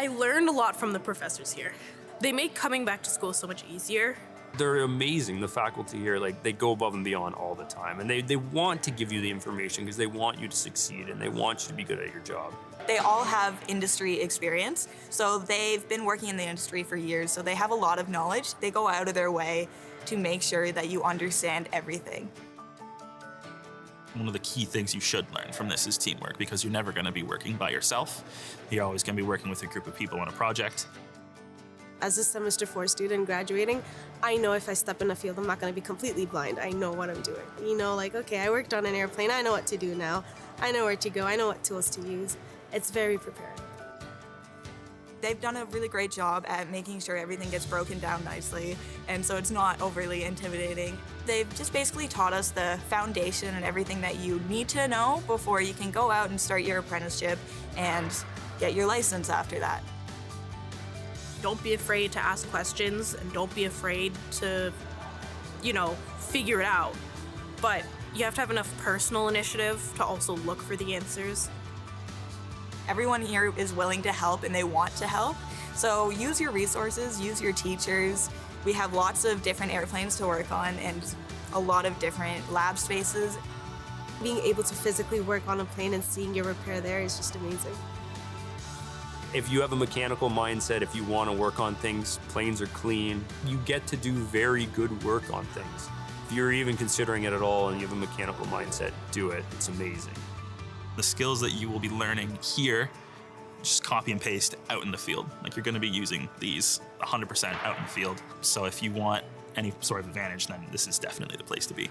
I learned a lot from the professors here. They make coming back to school so much easier. They're amazing, the faculty here. Like, they go above and beyond all the time. And they want to give you the information because they want you to succeed and they want you to be good at your job. They all have industry experience, so they've been working in the industry for years, so they have a lot of knowledge. They go out of their way to make sure that you understand everything. One of the key things you should learn from this is teamwork, because you're never going to be working by yourself. You're always going to be working with a group of people on a project. As a semester 4 student graduating, I know if I step in a field, I'm not going to be completely blind. I know what I'm doing. You know, like, okay, I worked on an airplane. I know what to do now. I know where to go. I know what tools to use. It's very preparing. They've done a really great job at making sure everything gets broken down nicely, and so it's not overly intimidating. They've just basically taught us the foundation and everything that you need to know before you can go out and start your apprenticeship and get your license after that. Don't be afraid to ask questions and don't be afraid to, figure it out. But you have to have enough personal initiative to also look for the answers. Everyone here is willing to help and they want to help. So use your resources, use your teachers. We have lots of different airplanes to work on and a lot of different lab spaces. Being able to physically work on a plane and seeing your repair there is just amazing. If you have a mechanical mindset, if you want to work on things, planes are clean, you get to do very good work on things. If you're even considering it at all and you have a mechanical mindset, do it. It's amazing. The skills that you will be learning here, just copy and paste out in the field. Like, you're going to be using these 100% out in the field. So if you want any sort of advantage, then this is definitely the place to be.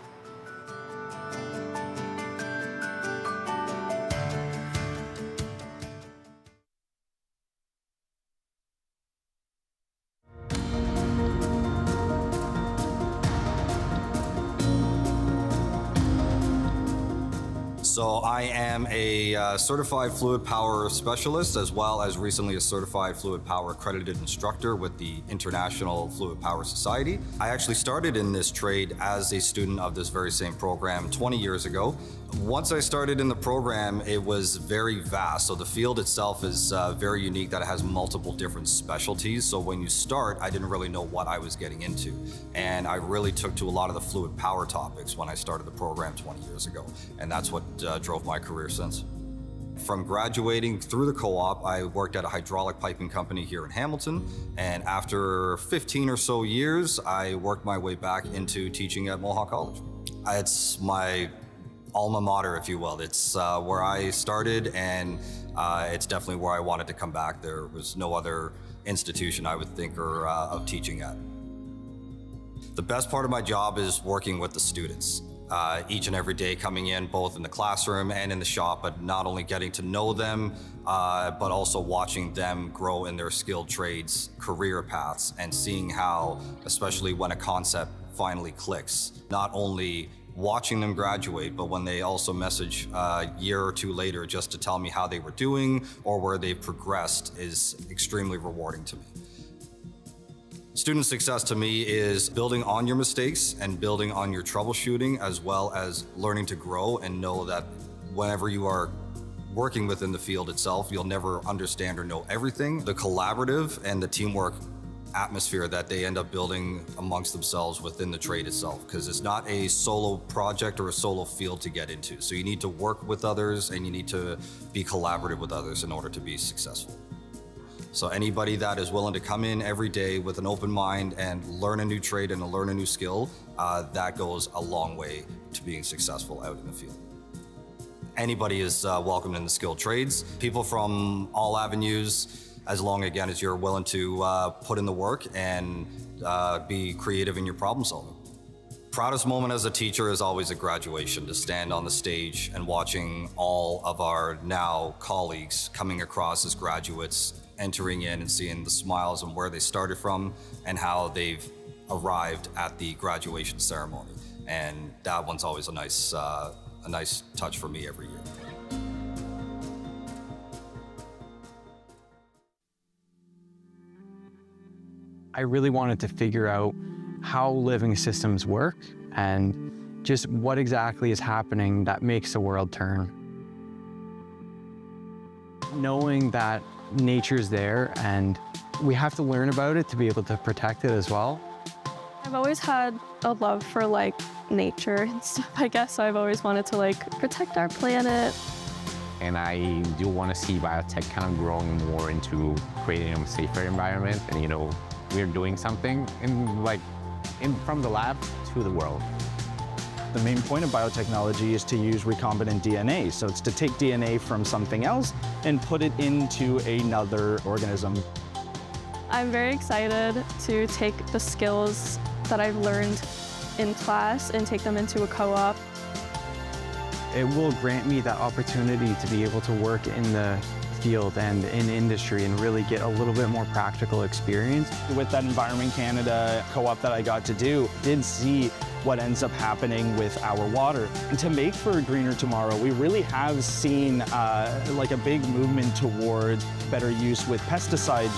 So I am a certified fluid power specialist, as well as recently a certified fluid power accredited instructor with the International Fluid Power Society. I actually started in this trade as a student of this very same program 20 years ago. Once I started in the program, it was very vast. So the field itself is very unique, that it has multiple different specialties. So when you start, I didn't really know what I was getting into. And I really took to a lot of the fluid power topics when I started the program 20 years ago. And that's what drove my career since. From graduating through the co-op, I worked at a hydraulic piping company here in Hamilton. And after 15 or so years, I worked my way back into teaching at Mohawk College. It's my alma mater, if you will. It's where I started, and it's definitely where I wanted to come back. There was no other institution I would think of teaching at. The best part of my job is working with the students. Each and every day coming in, both in the classroom and in the shop, but not only getting to know them, but also watching them grow in their skilled trades, career paths, and seeing how, especially when a concept finally clicks, not only watching them graduate, but when they also message a year or two later just to tell me how they were doing or where they've progressed is extremely rewarding to me. Student success to me is building on your mistakes and building on your troubleshooting, as well as learning to grow and know that whenever you are working within the field itself, you'll never understand or know everything. The collaborative and the teamwork atmosphere that they end up building amongst themselves within the trade itself, because it's not a solo project or a solo field to get into. So you need to work with others and you need to be collaborative with others in order to be successful. So anybody that is willing to come in every day with an open mind and learn a new trade and learn a new skill, that goes a long way to being successful out in the field. Anybody is welcomed in the skilled trades. People from all avenues, as long, again, as you're willing to put in the work and be creative in your problem solving. Proudest moment as a teacher is always a graduation, to stand on the stage and watching all of our now colleagues coming across as graduates, entering in and seeing the smiles and where they started from and how they've arrived at the graduation ceremony. And that one's always a nice touch for me every year. I really wanted to figure out how living systems work and just what exactly is happening that makes the world turn. knowing that nature's there and we have to learn about it to be able to protect it as well. I've always had a love for like nature and stuff, I guess. So I've always wanted to like protect our planet. And I do want to see biotech kind of growing more into creating a safer environment. And, you know, we're doing something from the lab to the world. The main point of biotechnology is to use recombinant DNA. So it's to take DNA from something else and put it into another organism. I'm very excited to take the skills that I've learned in class and take them into a co-op. It will grant me that opportunity to be able to work in the field and in industry and really get a little bit more practical experience. With that Environment Canada co-op that I got to do, did see what ends up happening with our water. And to make for a greener tomorrow, we really have seen like a big movement towards better use with pesticides.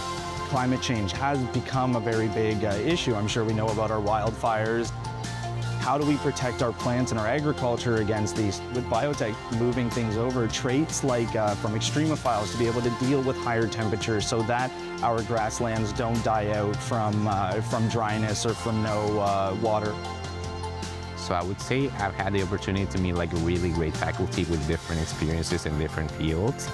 Climate change has become a very big issue. I'm sure we know about our wildfires. How do we protect our plants and our agriculture against these? With biotech moving things over, traits like from extremophiles to be able to deal with higher temperatures so that our grasslands don't die out from dryness or from no water. So I would say I've had the opportunity to meet like a really great faculty with different experiences in different fields.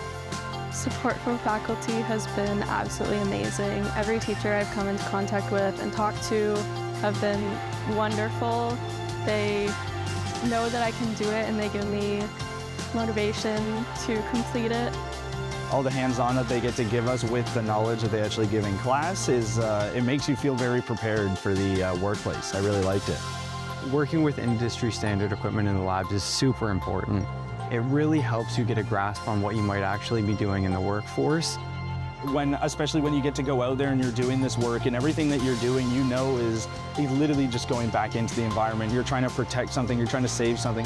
Support from faculty has been absolutely amazing. Every teacher I've come into contact with and talked to have been wonderful. They know that I can do it and they give me motivation to complete it. All the hands-on that they get to give us with the knowledge that they actually give in class is, it makes you feel very prepared for the workplace. I really liked it. Working with industry standard equipment in the labs is super important. It really helps you get a grasp on what you might actually be doing in the workforce. Especially when you get to go out there and you're doing this work and everything that you're doing, you know, is literally just going back into the environment. You're trying to protect something, you're trying to save something.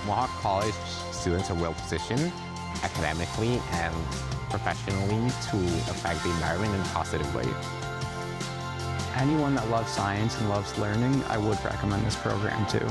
Mohawk College students are well positioned academically and professionally to affect the environment in a positive way. Anyone that loves science and loves learning, I would recommend this program too.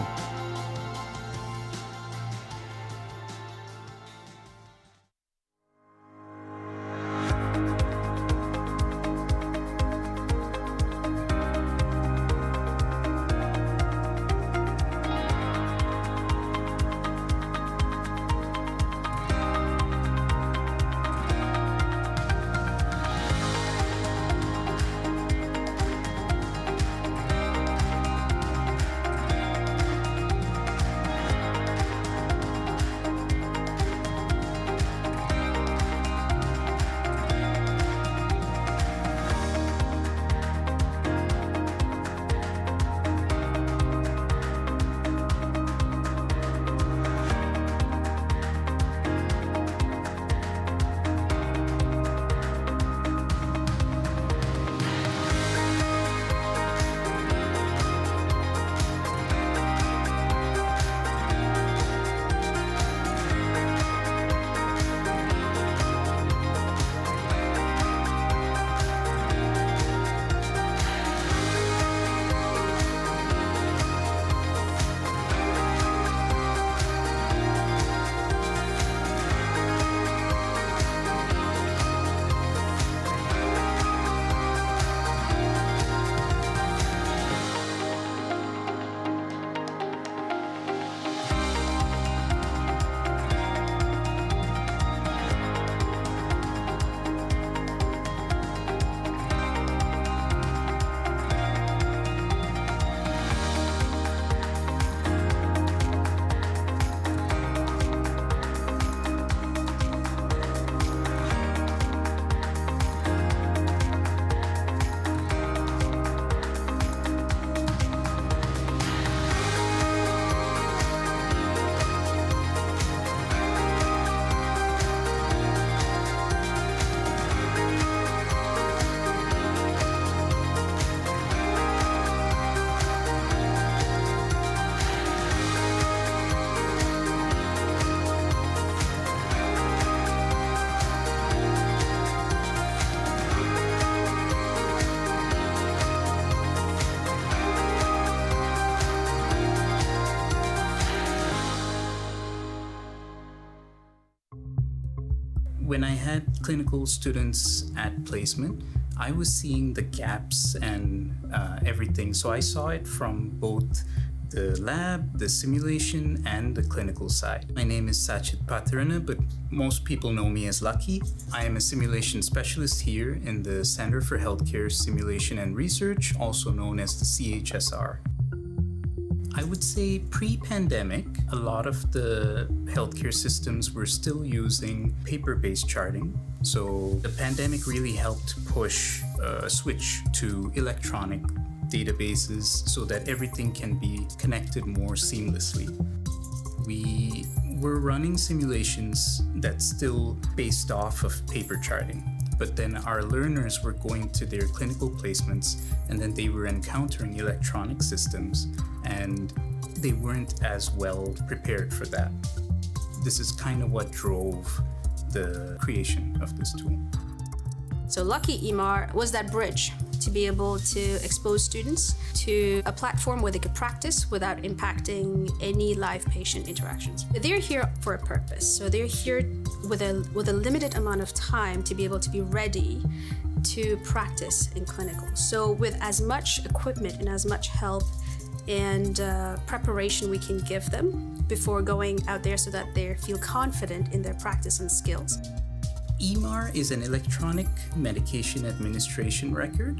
When I had clinical students at placement, I was seeing the gaps and everything. So I saw it from both the lab, the simulation, and the clinical side. My name is Sachit Patharana, but most people know me as Lucky. I am a simulation specialist here in the Center for Healthcare Simulation and Research, also known as the CHSR. I would say pre-pandemic, a lot of the healthcare systems were still using paper-based charting. So the pandemic really helped push a switch to electronic databases so that everything can be connected more seamlessly. We were running simulations that's still based off of paper charting, but then our learners were going to their clinical placements and then they were encountering electronic systems and they weren't as well prepared for that. This is kind of what drove the creation of this tool. So Lucky EMR was that bridge to be able to expose students to a platform where they could practice without impacting any live patient interactions. They're here for a purpose. So they're here with a limited amount of time to be able to be ready to practice in clinical. So with as much equipment and as much help and preparation we can give them before going out there so that they feel confident in their practice and skills. EMR is an electronic medication administration record.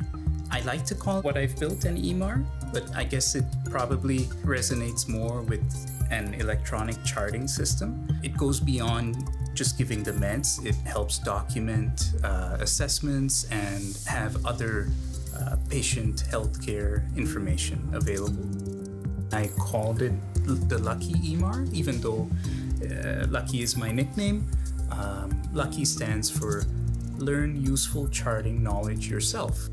I like to call what I've built an EMR, but I guess it probably resonates more with an electronic charting system. It goes beyond just giving the meds. It helps document assessments and have other patient healthcare information available. I called it the Lucky EMR, even though Lucky is my nickname. Lucky stands for Learn Useful Charting Knowledge Yourself.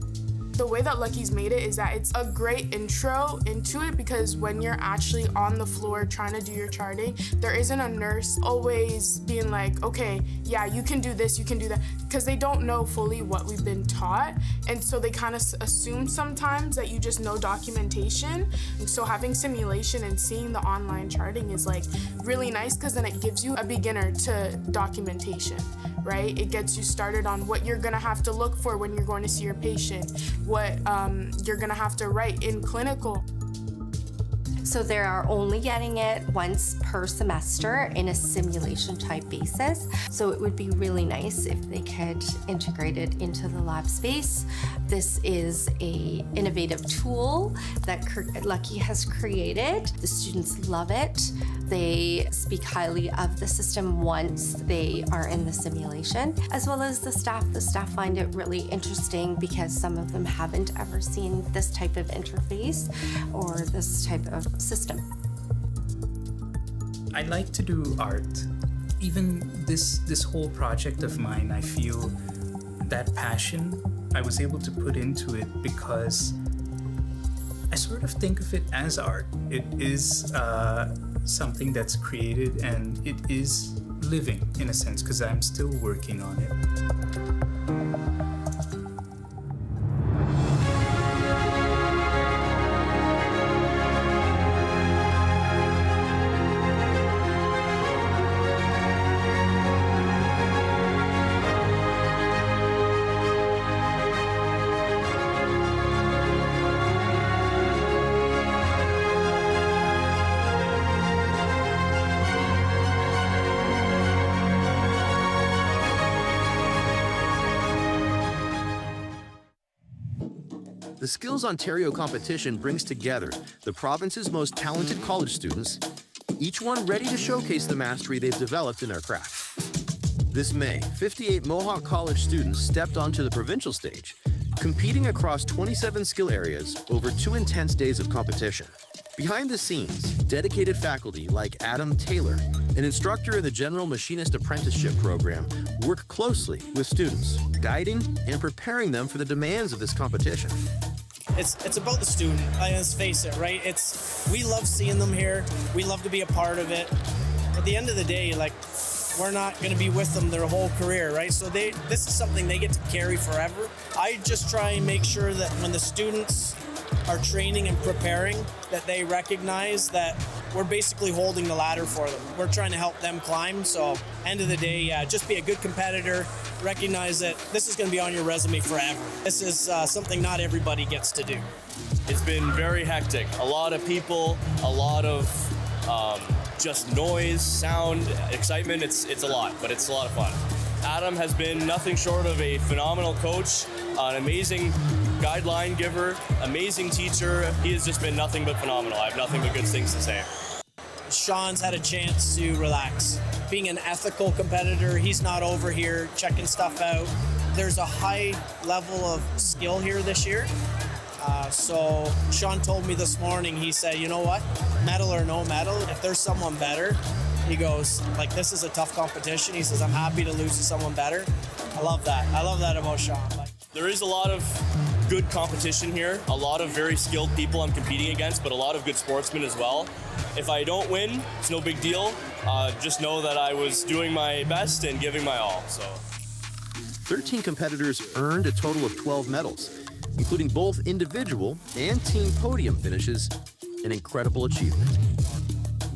The way that Lucky's made it is that it's a great intro into it, because when you're actually on the floor trying to do your charting, there isn't a nurse always being like, okay, yeah, you can do this, you can do that, because they don't know fully what we've been taught. And so they kind of assume sometimes that you just know documentation. And so having simulation and seeing the online charting is like really nice, because then it gives you a beginner to documentation, right? It gets you started on what you're gonna have to look for when you're going to see your patient, what you're gonna have to write in clinical. So they are only getting it once per semester in a simulation type basis. So it would be really nice if they could integrate it into the lab space. This is an innovative tool that Lucky has created. The students love it. They speak highly of the system once they are in the simulation, as well as the staff. The staff find it really interesting because some of them haven't ever seen this type of interface or this type of system. I like to do art. Even this whole project of mine, I feel that passion I was able to put into it because I sort of think of it as art. It is something that's created and it is living in a sense because I'm still working on it. The Skills Ontario competition brings together the province's most talented college students, each one ready to showcase the mastery they've developed in their craft. This May, 58 Mohawk College students stepped onto the provincial stage, competing across 27 skill areas over 2 intense days of competition. Behind the scenes, dedicated faculty like Adam Taylor, an instructor in the General Machinist Apprenticeship program, work closely with students, guiding and preparing them for the demands of this competition. It's about the student. Let's face it, right? We love seeing them here. We love to be a part of it. At the end of the day, like, we're not going to be with them their whole career, right? So this is something they get to carry forever. I just try and make sure that when the students are training and preparing, that they recognize that we're basically holding the ladder for them. We're trying to help them climb. So end of the day, yeah, just be a good competitor. Recognize that this is going to be on your resume forever. This is something not everybody gets to do. It's been very hectic. A lot of people, a lot of just noise, sound, excitement. It's a lot, but it's a lot of fun. Adam has been nothing short of a phenomenal coach, an amazing guideline giver, amazing teacher. He has just been nothing but phenomenal. I have nothing but good things to say. Sean's had a chance to relax. Being an ethical competitor, he's not over here checking stuff out. There's a high level of skill here this year. So Sean told me this morning, he said, you know what, medal or no medal, if there's someone better, he goes, like, this is a tough competition. He says, I'm happy to lose to someone better. I love that. I love that about Sean. There is a lot of good competition here, a lot of very skilled people I'm competing against, but a lot of good sportsmen as well. If I don't win, it's no big deal. Just know that I was doing my best and giving my all. So, 13 competitors earned a total of 12 medals, including both individual and team podium finishes, an incredible achievement.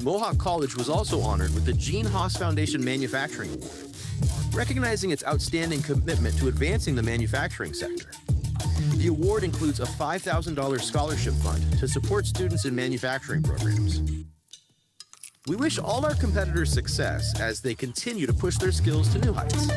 Mohawk College was also honored with the Gene Haas Foundation Manufacturing Award, recognizing its outstanding commitment to advancing the manufacturing sector. The award includes a $5,000 scholarship fund to support students in manufacturing programs. We wish all our competitors success as they continue to push their skills to new heights.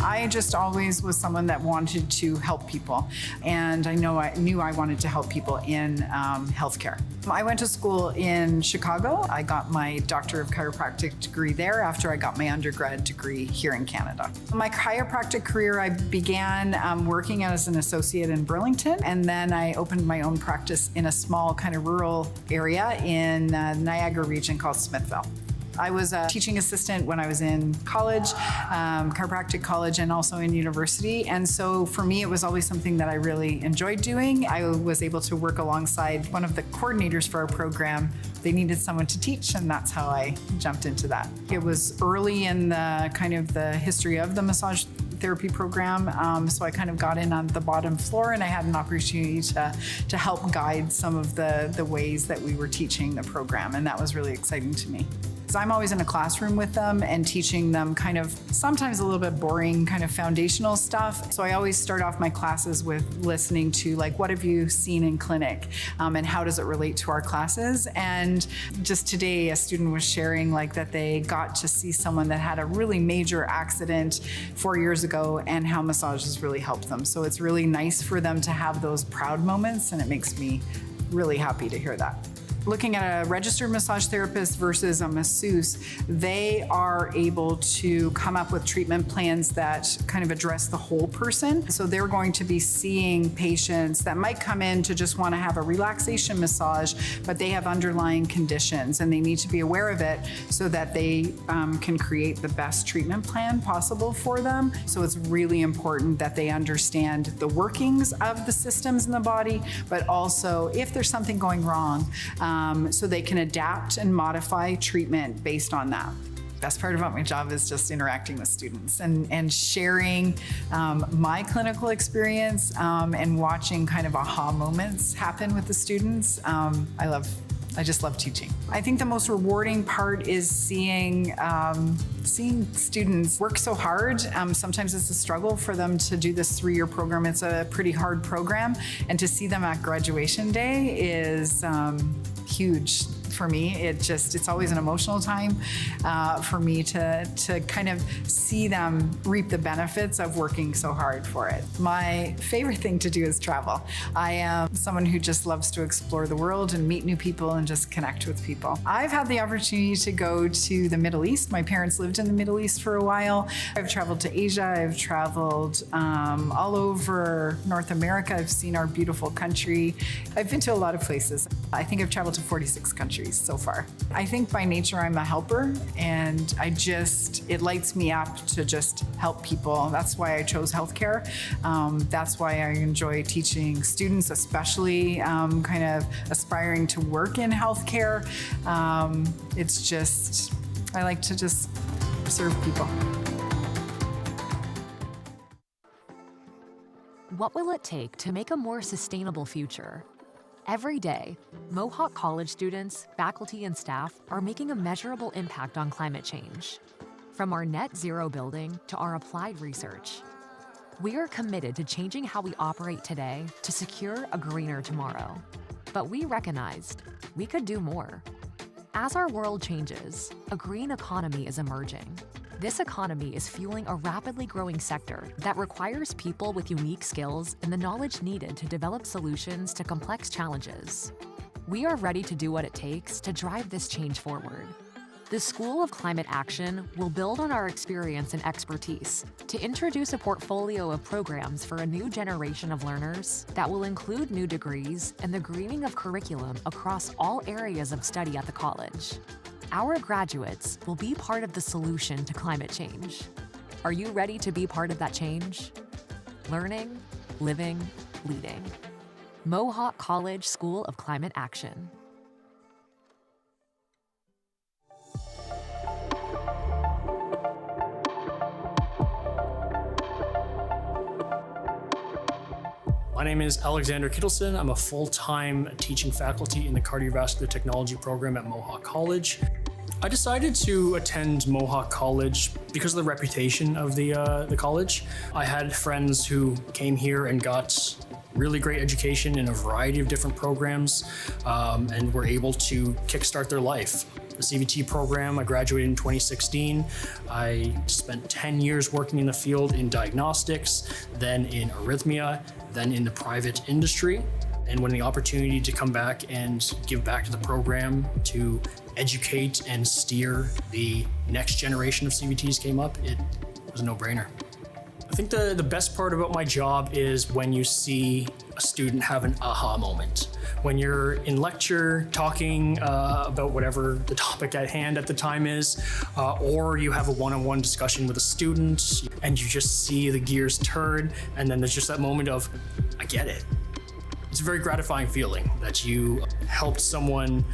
I just always was someone that wanted to help people, and I knew I wanted to help people in healthcare. I went to school in Chicago. I got my Doctor of Chiropractic degree there after I got my undergrad degree here in Canada. My chiropractic career, I began working as an associate in Burlington, and then I opened my own practice in a small kind of rural area in the Niagara region called Smithville. I was a teaching assistant when I was in college, chiropractic college, and also in university. And so for me, it was always something that I really enjoyed doing. I was able to work alongside one of the coordinators for our program. They needed someone to teach, and that's how I jumped into that. It was early in the kind of the history of the massage therapy program, so I kind of got in on the bottom floor, and I had an opportunity to help guide some of the ways that we were teaching the program, and that was really exciting to me. So I'm always in a classroom with them and teaching them kind of sometimes a little bit boring kind of foundational stuff. So I always start off my classes with listening to like, what have you seen in clinic, and how does it relate to our classes? And just today, a student was sharing like that they got to see someone that had a really major accident 4 years ago and how massage has really helped them. So it's really nice for them to have those proud moments, and it makes me really happy to hear that. Looking at a registered massage therapist versus a masseuse, they are able to come up with treatment plans that kind of address the whole person. So they're going to be seeing patients that might come in to just want to have a relaxation massage, but they have underlying conditions and they need to be aware of it so that they can create the best treatment plan possible for them. So it's really important that they understand the workings of the systems in the body, but also if there's something going wrong, so they can adapt and modify treatment based on that. Best part about my job is just interacting with students and sharing my clinical experience and watching kind of aha moments happen with the students. I just love teaching. I think the most rewarding part is seeing students work so hard. Sometimes it's a struggle for them to do this 3-year program. It's a pretty hard program, and to see them at graduation day is huge for me. It's always an emotional time for me to kind of see them reap the benefits of working so hard for it. My favorite thing to do is travel. I am someone who just loves to explore the world and meet new people and just connect with people. I've had the opportunity to go to the Middle East. My parents lived in the Middle East for a while. I've traveled to Asia. I've traveled all over North America. I've seen our beautiful country. I've been to a lot of places. I think I've traveled to 46 countries so far. I think by nature I'm a helper, and it lights me up to just help people. That's why I chose healthcare. That's why I enjoy teaching students, especially kind of aspiring to work in healthcare. I like to just serve people. What will it take to make a more sustainable future? Every day, Mohawk College students, faculty, and staff are making a measurable impact on climate change. From our net zero building to our applied research, we are committed to changing how we operate today to secure a greener tomorrow. But we recognized we could do more. As our world changes, a green economy is emerging. This economy is fueling a rapidly growing sector that requires people with unique skills and the knowledge needed to develop solutions to complex challenges. We are ready to do what it takes to drive this change forward. The School of Climate Action will build on our experience and expertise to introduce a portfolio of programs for a new generation of learners that will include new degrees and the greening of curriculum across all areas of study at the college. Our graduates will be part of the solution to climate change. Are you ready to be part of that change? Learning, living, leading. Mohawk College School of Climate Action. My name is Alexander Kittleson. I'm a full-time teaching faculty in the Cardiovascular Technology program at Mohawk College. I decided to attend Mohawk College because of the reputation of the college. I had friends who came here and got really great education in a variety of different programs and were able to kickstart their life. The CVT program, I graduated in 2016. I spent 10 years working in the field in diagnostics, then in arrhythmia, then in the private industry. And when the opportunity to come back and give back to the program to educate and steer the next generation of CVTs came up, it was a no-brainer. I think the best part about my job is when you see a student have an aha moment. When you're in lecture talking about whatever the topic at hand at the time is, or you have a one-on-one discussion with a student and you just see the gears turn, and then there's just that moment of, I get it. It's a very gratifying feeling that you helped someone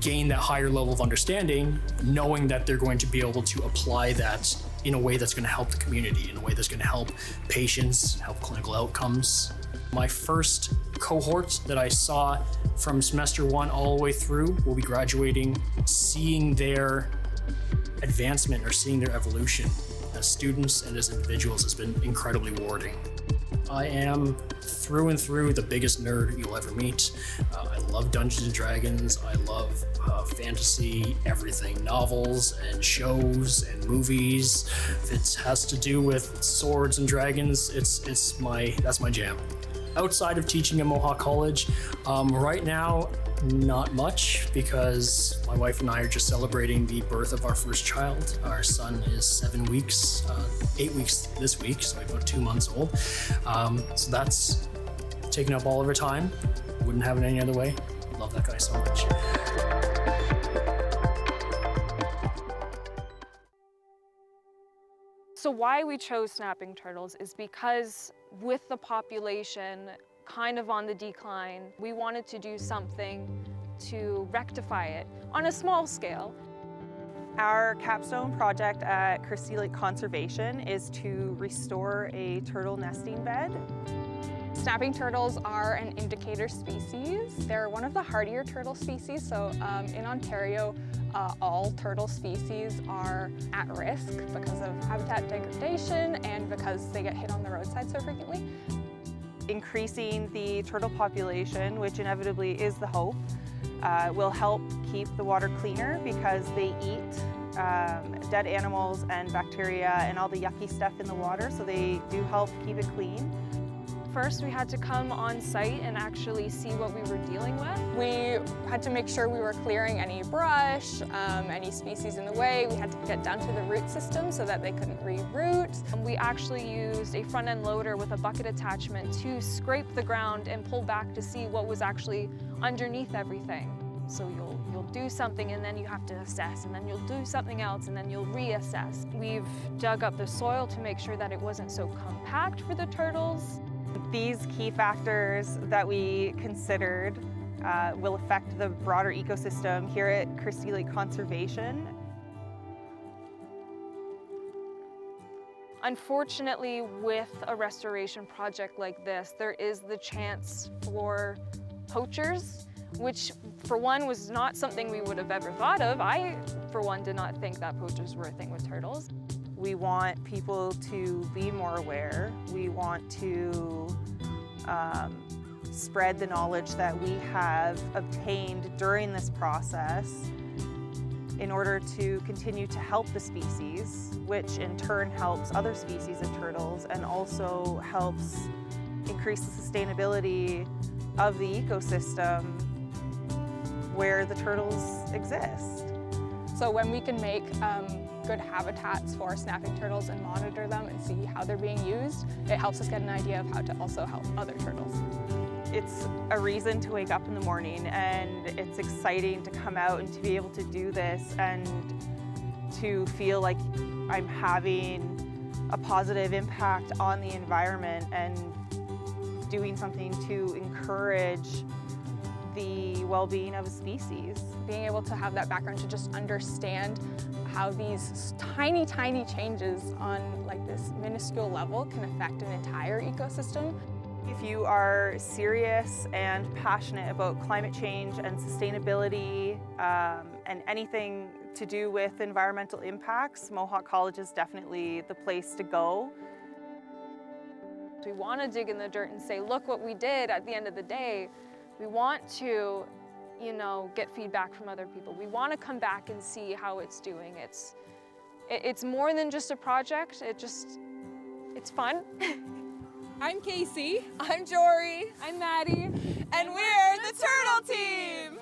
gain that higher level of understanding, knowing that they're going to be able to apply that in a way that's going to help the community, in a way that's going to help patients, help clinical outcomes. My first cohort that I saw from semester 1 all the way through will be graduating. Seeing their advancement or seeing their evolution as students and as individuals has been incredibly rewarding. I am through and through the biggest nerd you'll ever meet. I love Dungeons and Dragons. I love fantasy, everything, novels and shows and movies. If it has to do with swords and dragons, that's my jam. Outside of teaching at Mohawk College, right now, not much, because my wife and I are just celebrating the birth of our first child. Our son is 7 weeks, 8 weeks this week, so about 2 months old. So that's taking up all of our time. Wouldn't have it any other way. Love that guy so much. So why we chose snapping turtles is because with the population kind of on the decline, we wanted to do something to rectify it on a small scale. Our capstone project at Christie Lake Conservation is to restore a turtle nesting bed. Snapping turtles are an indicator species. They're one of the hardier turtle species, so in Ontario, all turtle species are at risk because of habitat degradation and because they get hit on the roadside so frequently. Increasing the turtle population, which inevitably is the hope, will help keep the water cleaner because they eat dead animals and bacteria and all the yucky stuff in the water, so they do help keep it clean. First, we had to come on site and actually see what we were dealing with. We had to make sure we were clearing any brush, any species in the way. We had to get down to the root system so that they couldn't reroot. We actually used a front-end loader with a bucket attachment to scrape the ground and pull back to see what was actually underneath everything. So you'll do something and then you have to assess, and then you'll do something else and then you'll reassess. We've dug up the soil to make sure that it wasn't so compact for the turtles. These key factors that we considered will affect the broader ecosystem here at Christie Lake Conservation. Unfortunately, with a restoration project like this, there is the chance for poachers, which for one was not something we would have ever thought of. I, for one, did not think that poachers were a thing with turtles. We want people to be more aware. We want to spread the knowledge that we have obtained during this process in order to continue to help the species, which in turn helps other species of turtles and also helps increase the sustainability of the ecosystem where the turtles exist. So when we can make good habitats for snapping turtles and monitor them and see how they're being used, it helps us get an idea of how to also help other turtles. It's a reason to wake up in the morning, and it's exciting to come out and to be able to do this and to feel like I'm having a positive impact on the environment and doing something to encourage the well-being of a species. Being able to have that background to just understand how these tiny, tiny changes on like this minuscule level can affect an entire ecosystem. If you are serious and passionate about climate change and sustainability and anything to do with environmental impacts, Mohawk College is definitely the place to go. We want to dig in the dirt and say, look what we did at the end of the day. We want to, get feedback from other people. We want to come back and see how it's doing. It's more than just a project. It's fun. I'm Casey. I'm Jory. I'm Maddie. And we're the Turtle Team!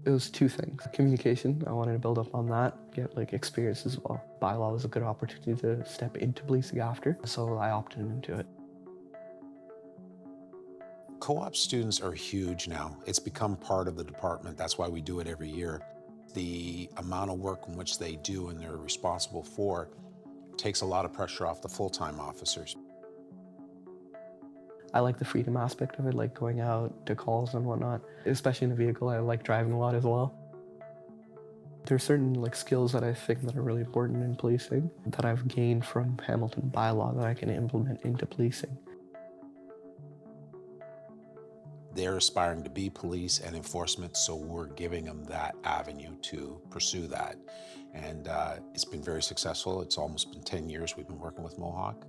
It was two things. Communication, I wanted to build up on that, get experience as well. Bylaw was a good opportunity to step into policing after, so I opted into it. Co-op students are huge now. It's become part of the department. That's why we do it every year. The amount of work in which they do and they're responsible for takes a lot of pressure off the full-time officers. I like the freedom aspect of it, like going out to calls and whatnot. Especially in a vehicle, I like driving a lot as well. There's certain skills that I think that are really important in policing that I've gained from Hamilton Bylaw that I can implement into policing. They're aspiring to be police and enforcement, so we're giving them that avenue to pursue that. And it's been very successful. It's almost been 10 years we've been working with Mohawk.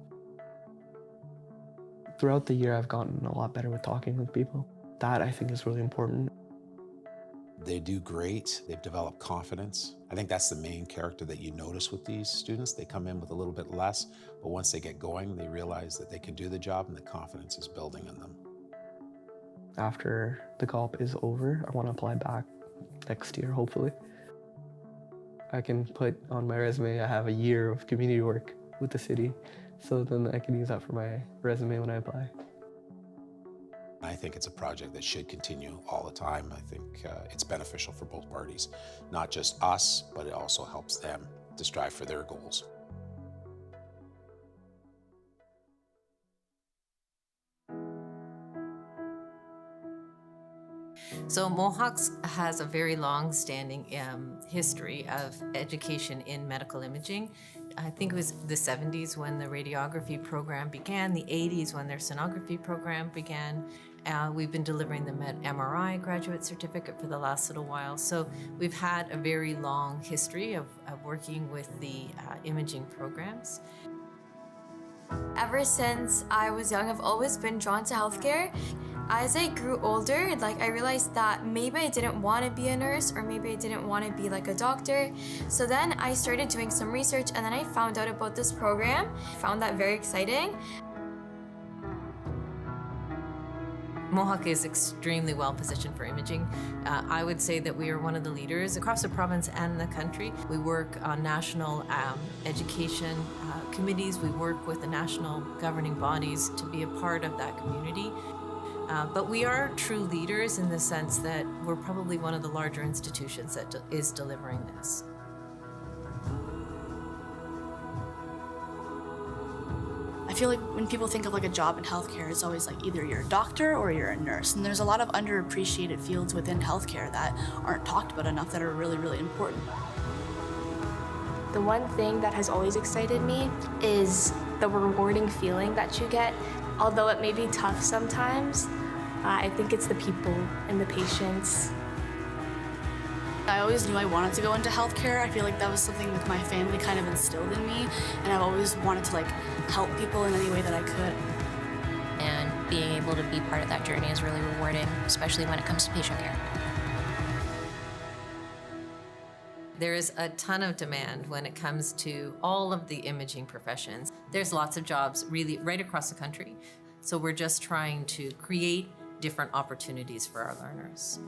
Throughout the year, I've gotten a lot better with talking with people. That, I think, is really important. They do great. They've developed confidence. I think that's the main character that you notice with these students. They come in with a little bit less, but once they get going, they realize that they can do the job and the confidence is building in them. After the co-op is over, I want to apply back next year, hopefully. I can put on my resume I have a year of community work with the city, so then I can use that for my resume when I apply. I think it's a project that should continue all the time. I think it's beneficial for both parties, not just us, but it also helps them to strive for their goals. So Mohawk has a very long-standing history of education in medical imaging. I think it was the 70s when the radiography program began, the 80s when their sonography program began. We've been delivering the MRI graduate certificate for the last little while. So we've had a very long history of working with the imaging programs. Ever since I was young, I've always been drawn to healthcare. As I grew older, I realized that maybe I didn't want to be a nurse or maybe I didn't want to be a doctor. So then I started doing some research and then I found out about this program. I found that very exciting. Mohawk is extremely well positioned for imaging. I would say that we are one of the leaders across the province and the country. We work on national education committees. We work with the national governing bodies to be a part of that community. But we are true leaders in the sense that we're probably one of the larger institutions that is delivering this. I feel like when people think of a job in healthcare, it's always either you're a doctor or you're a nurse. And there's a lot of underappreciated fields within healthcare that aren't talked about enough that are really, really important. The one thing that has always excited me is the rewarding feeling that you get. Although it may be tough sometimes, I think it's the people and the patients. I always knew I wanted to go into healthcare. I feel like that was something that my family kind of instilled in me, and I've always wanted to help people in any way that I could. And being able to be part of that journey is really rewarding, especially when it comes to patient care. There is a ton of demand when it comes to all of the imaging professions. There's lots of jobs really right across the country. So we're just trying to create different opportunities for our learners.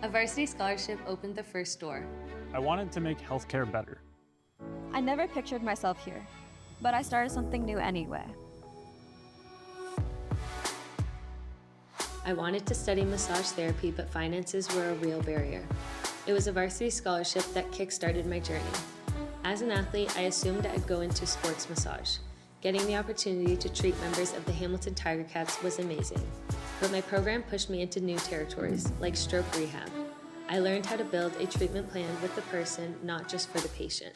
A varsity scholarship opened the first door. I wanted to make healthcare better. I never pictured myself here, but I started something new anyway. I wanted to study massage therapy, but finances were a real barrier. It was a varsity scholarship that kick-started my journey. As an athlete, I assumed I'd go into sports massage. Getting the opportunity to treat members of the Hamilton Tiger Cats was amazing. But my program pushed me into new territories, like stroke rehab. I learned how to build a treatment plan with the person, not just for the patient.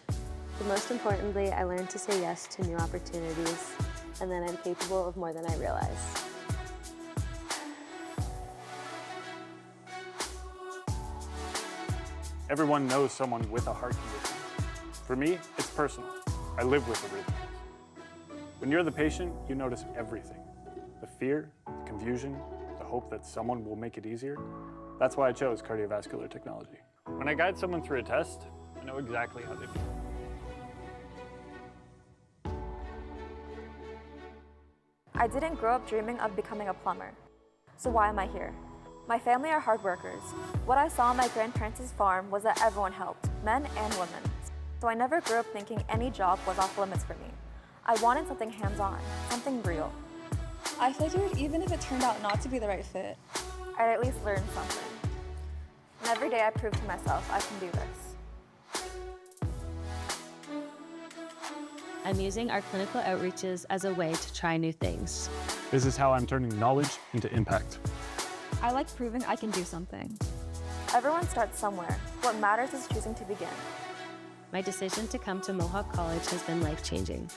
But most importantly, I learned to say yes to new opportunities, and then I'm capable of more than I realized. Everyone knows someone with a heart condition. For me, it's personal. I live with arrhythmias. When you're the patient, you notice everything. The fear, the confusion, the hope that someone will make it easier. That's why I chose cardiovascular technology. When I guide someone through a test, I know exactly how they feel. I didn't grow up dreaming of becoming a plumber. So why am I here? My family are hard workers. What I saw on my grandparents' farm was that everyone helped, men and women. So I never grew up thinking any job was off limits for me. I wanted something hands-on, something real. I figured even if it turned out not to be the right fit, I'd at least learn something. And every day I prove to myself I can do this. I'm using our clinical outreaches as a way to try new things. This is how I'm turning knowledge into impact. I like proving I can do something. Everyone starts somewhere. What matters is choosing to begin. My decision to come to Mohawk College has been life-changing.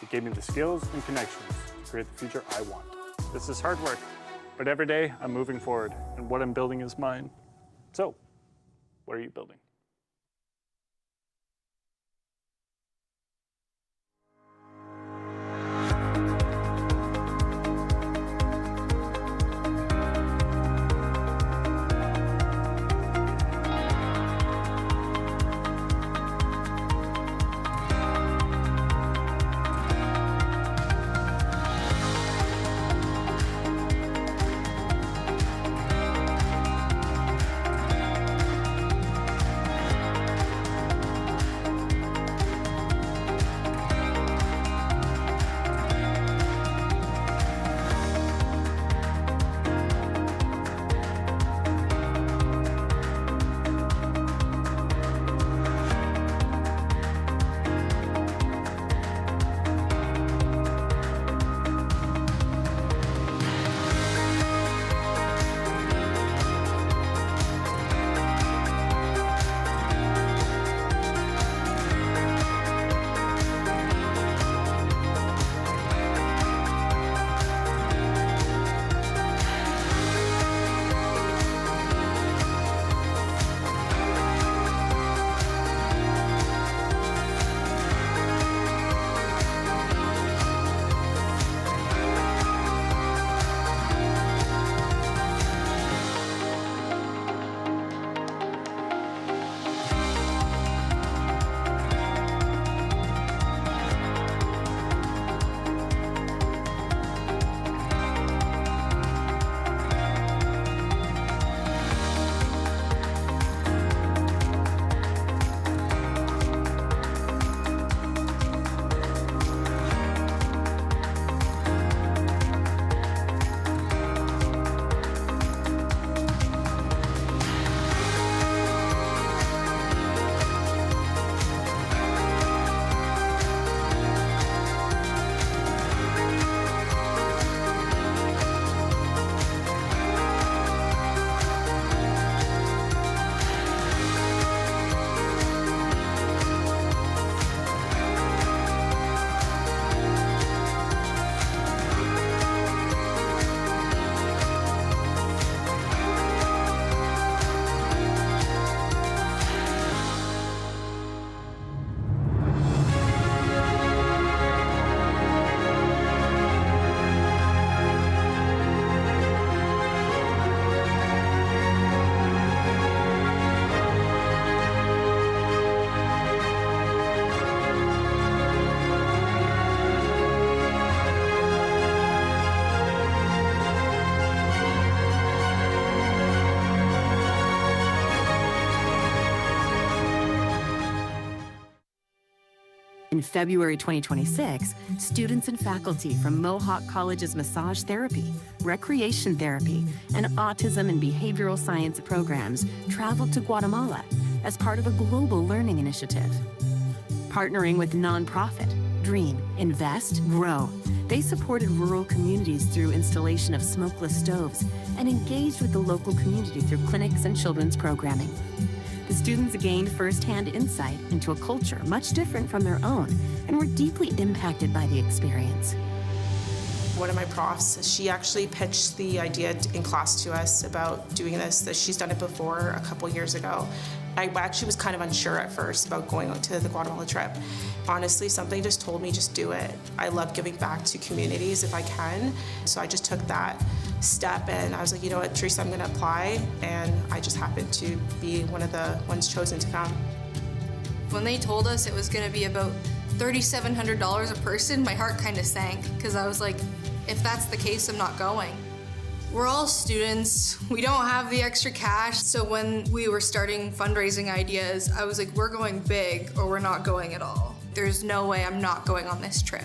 It gave me the skills and connections to create the future I want. This is hard work, but every day I'm moving forward, and what I'm building is mine. So, what are you building? In February 2026, students and faculty from Mohawk College's Massage Therapy, Recreation Therapy, and Autism and Behavioral Science programs traveled to Guatemala as part of a global learning initiative. Partnering with nonprofit Dream, Invest, Grow, they supported rural communities through installation of smokeless stoves and engaged with the local community through clinics and children's programming. The students gained firsthand insight into a culture much different from their own and were deeply impacted by the experience. One of my profs, she actually pitched the idea in class to us about doing this, that she's done it before a couple years ago. I actually was kind of unsure at first about going to the Guatemala trip. Honestly, something just told me, just do it. I love giving back to communities if I can. So I just took that step and I was like, you know what, Teresa, I'm gonna apply. And I just happened to be one of the ones chosen to come. When they told us it was gonna be about $3,700 a person, my heart kind of sank, because I was like, if that's the case, I'm not going. We're all students, we don't have the extra cash, so when we were starting fundraising ideas, I was like, we're going big or we're not going at all. There's no way I'm not going on this trip.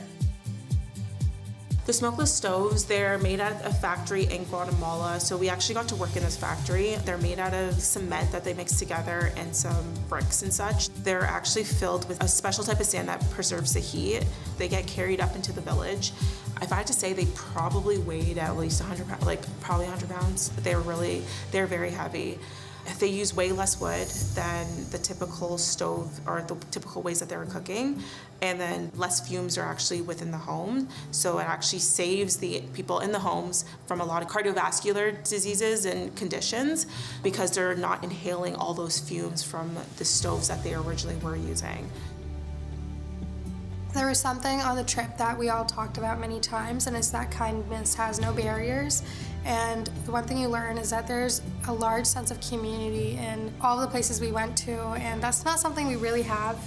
The smokeless stoves, they're made at a factory in Guatemala, so we actually got to work in this factory. They're made out of cement that they mix together and some bricks and such. They're actually filled with a special type of sand that preserves the heat. They get carried up into the village. If I had to say, they probably weighed at least 100 pounds, like probably 100 pounds. They're very heavy. They use way less wood than the typical stove or the typical ways that they were cooking. And then less fumes are actually within the home. So it actually saves the people in the homes from a lot of cardiovascular diseases and conditions because they're not inhaling all those fumes from the stoves that they originally were using. There was something on the trip that we all talked about many times, and it's that kindness has no barriers. And the one thing you learn is that there's a large sense of community in all the places we went to, and that's not something we really have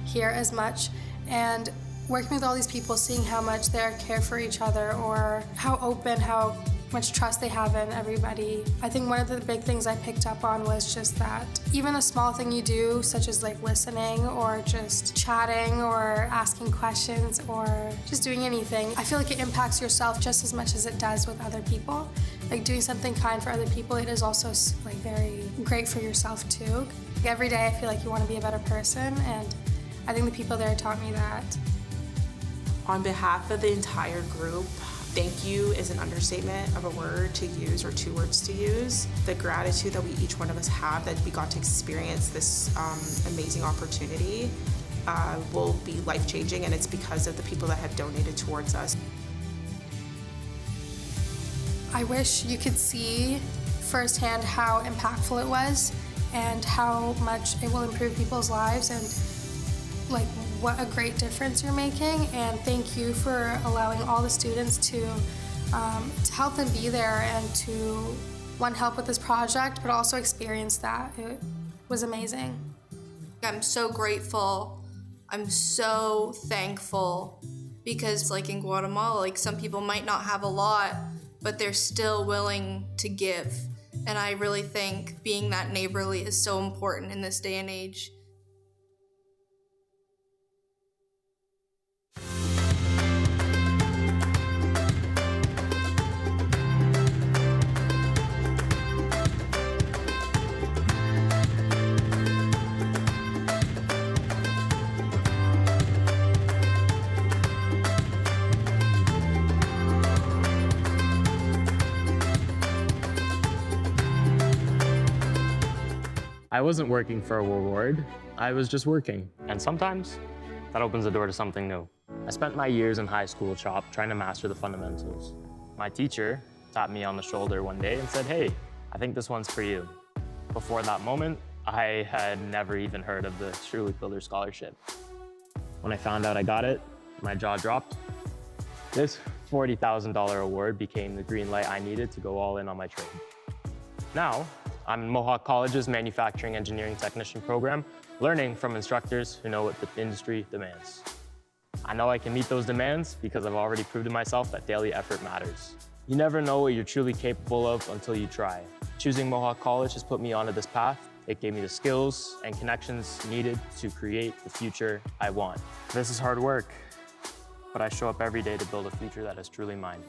here as much. And working with all these people, seeing how much they care for each other or how open, how much trust they have in everybody. I think one of the big things I picked up on was just that even a small thing you do, such as like listening or just chatting or asking questions or just doing anything, I feel like it impacts yourself just as much as it does with other people. Like doing something kind for other people, it is also like very great for yourself too. Like every day I feel like you want to be a better person, and I think the people there taught me that. On behalf of the entire group, thank you is an understatement of a word to use or two words to use. The gratitude that each one of us have that we got to experience this amazing opportunity will be life-changing, and it's because of the people that have donated towards us. I wish you could see firsthand how impactful it was and how much it will improve people's lives and like what a great difference you're making. And thank you for allowing all the students to help them be there and to one, help with this project, but also experience that. It was amazing. I'm so grateful. I'm so thankful because like in Guatemala, like some people might not have a lot, but they're still willing to give. And I really think being that neighborly is so important in this day and age. I wasn't working for a reward, I was just working. And sometimes, that opens the door to something new. I spent my years in high school shop trying to master the fundamentals. My teacher tapped me on the shoulder one day and said, "Hey, I think this one's for you." Before that moment, I had never even heard of the Shirley Fielder Scholarship. When I found out I got it, my jaw dropped. This $40,000 award became the green light I needed to go all in on my trade. Now, I'm in Mohawk College's Manufacturing Engineering Technician program, learning from instructors who know what the industry demands. I know I can meet those demands because I've already proved to myself that daily effort matters. You never know what you're truly capable of until you try. Choosing Mohawk College has put me onto this path. It gave me the skills and connections needed to create the future I want. This is hard work, but I show up every day to build a future that is truly mine.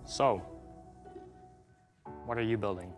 So, what are you building?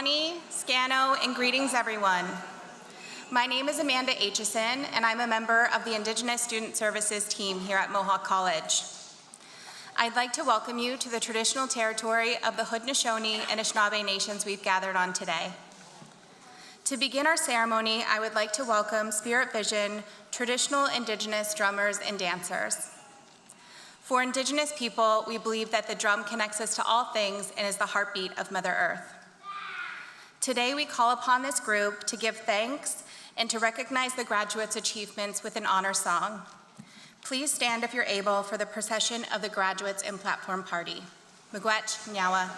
Tony, Scano, and greetings everyone. My name is Amanda Aitchison, and I'm a member of the Indigenous Student Services team here at Mohawk College. I'd like to welcome you to the traditional territory of the Haudenosaunee and Anishinaabe nations we've gathered on today. To begin our ceremony, I would like to welcome Spirit Vision, traditional Indigenous drummers and dancers. For Indigenous people, we believe that the drum connects us to all things and is the heartbeat of Mother Earth. Today, we call upon this group to give thanks and to recognize the graduates' achievements with an honor song. Please stand if you're able for the procession of the graduates and platform party. Miigwech, Nyawa.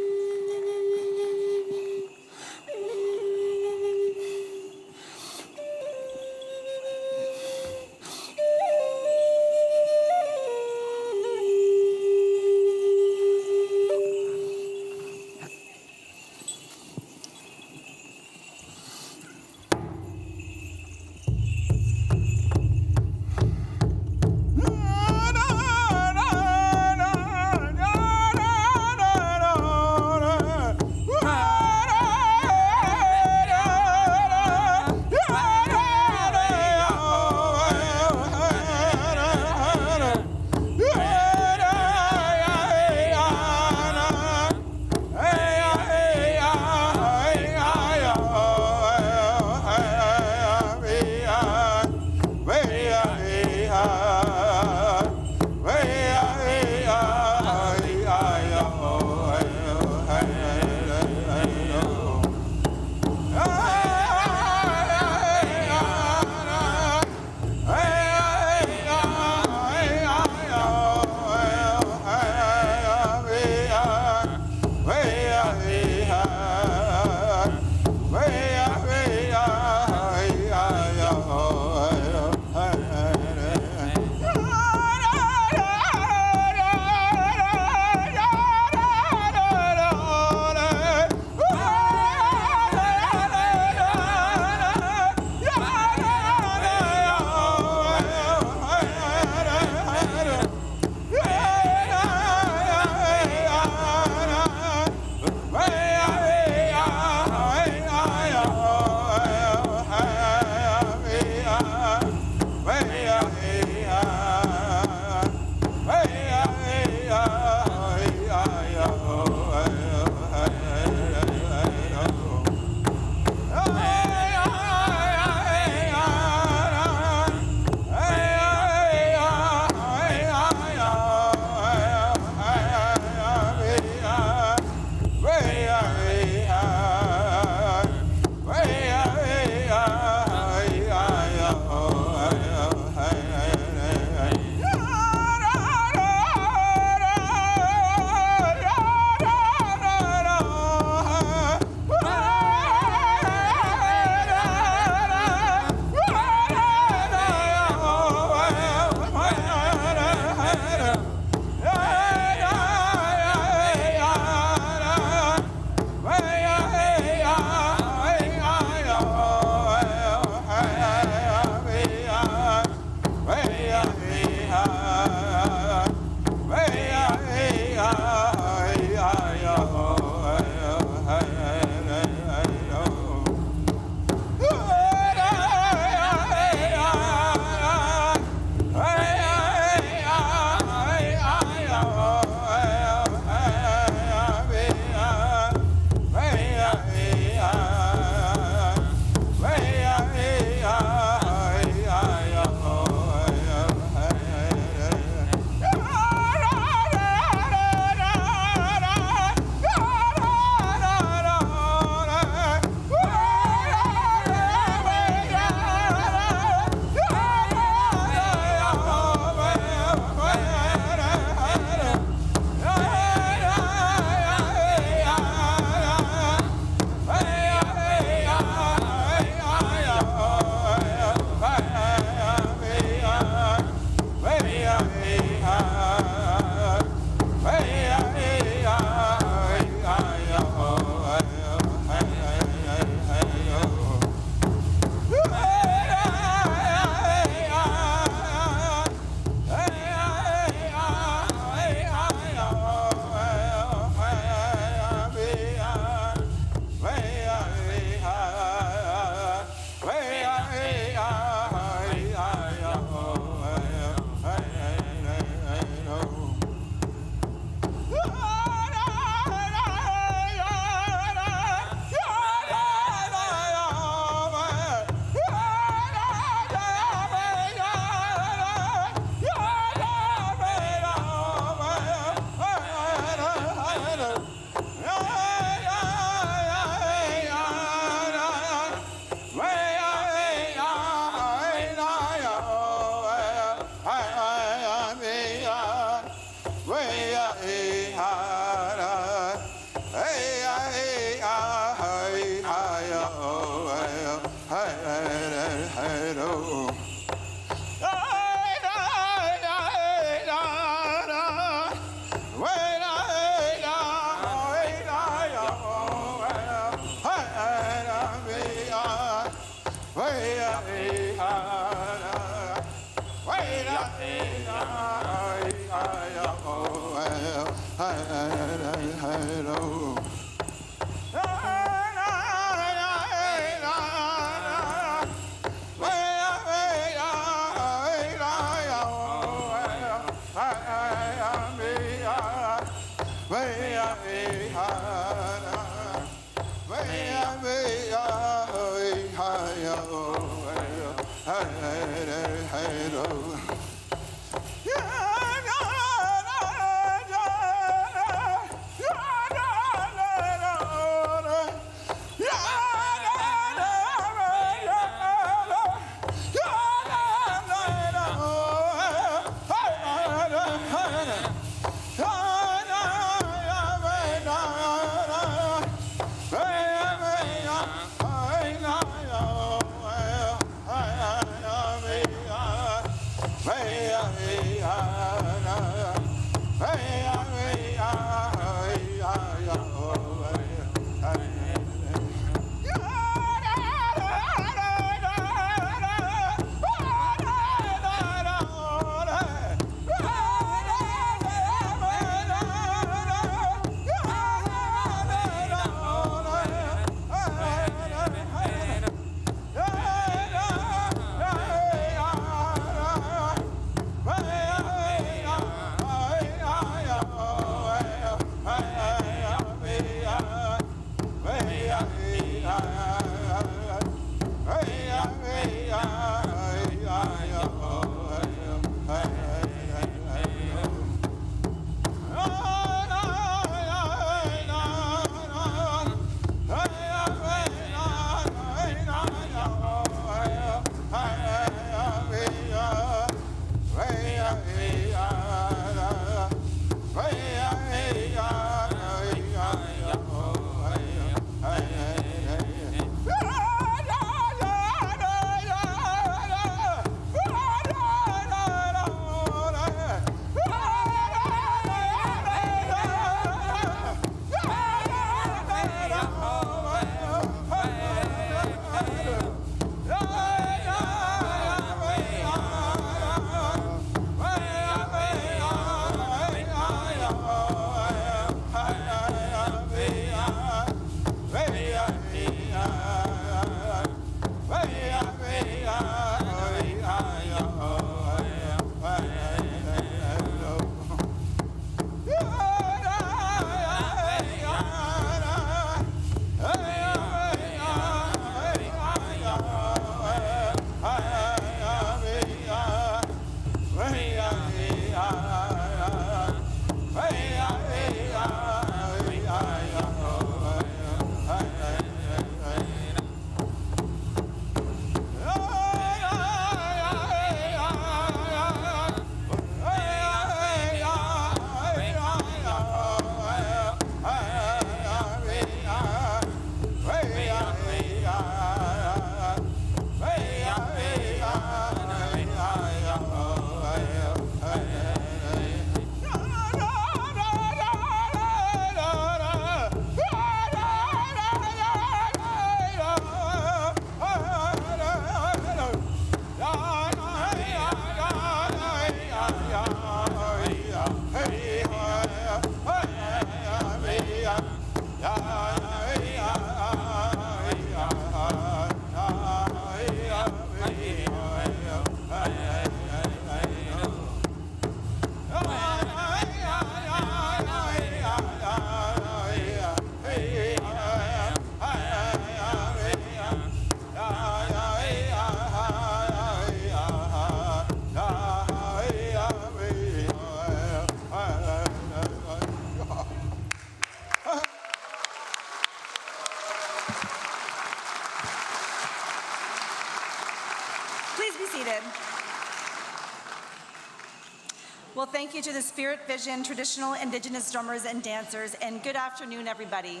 Well, thank you to the Spirit Vision traditional Indigenous drummers and dancers, and good afternoon, everybody.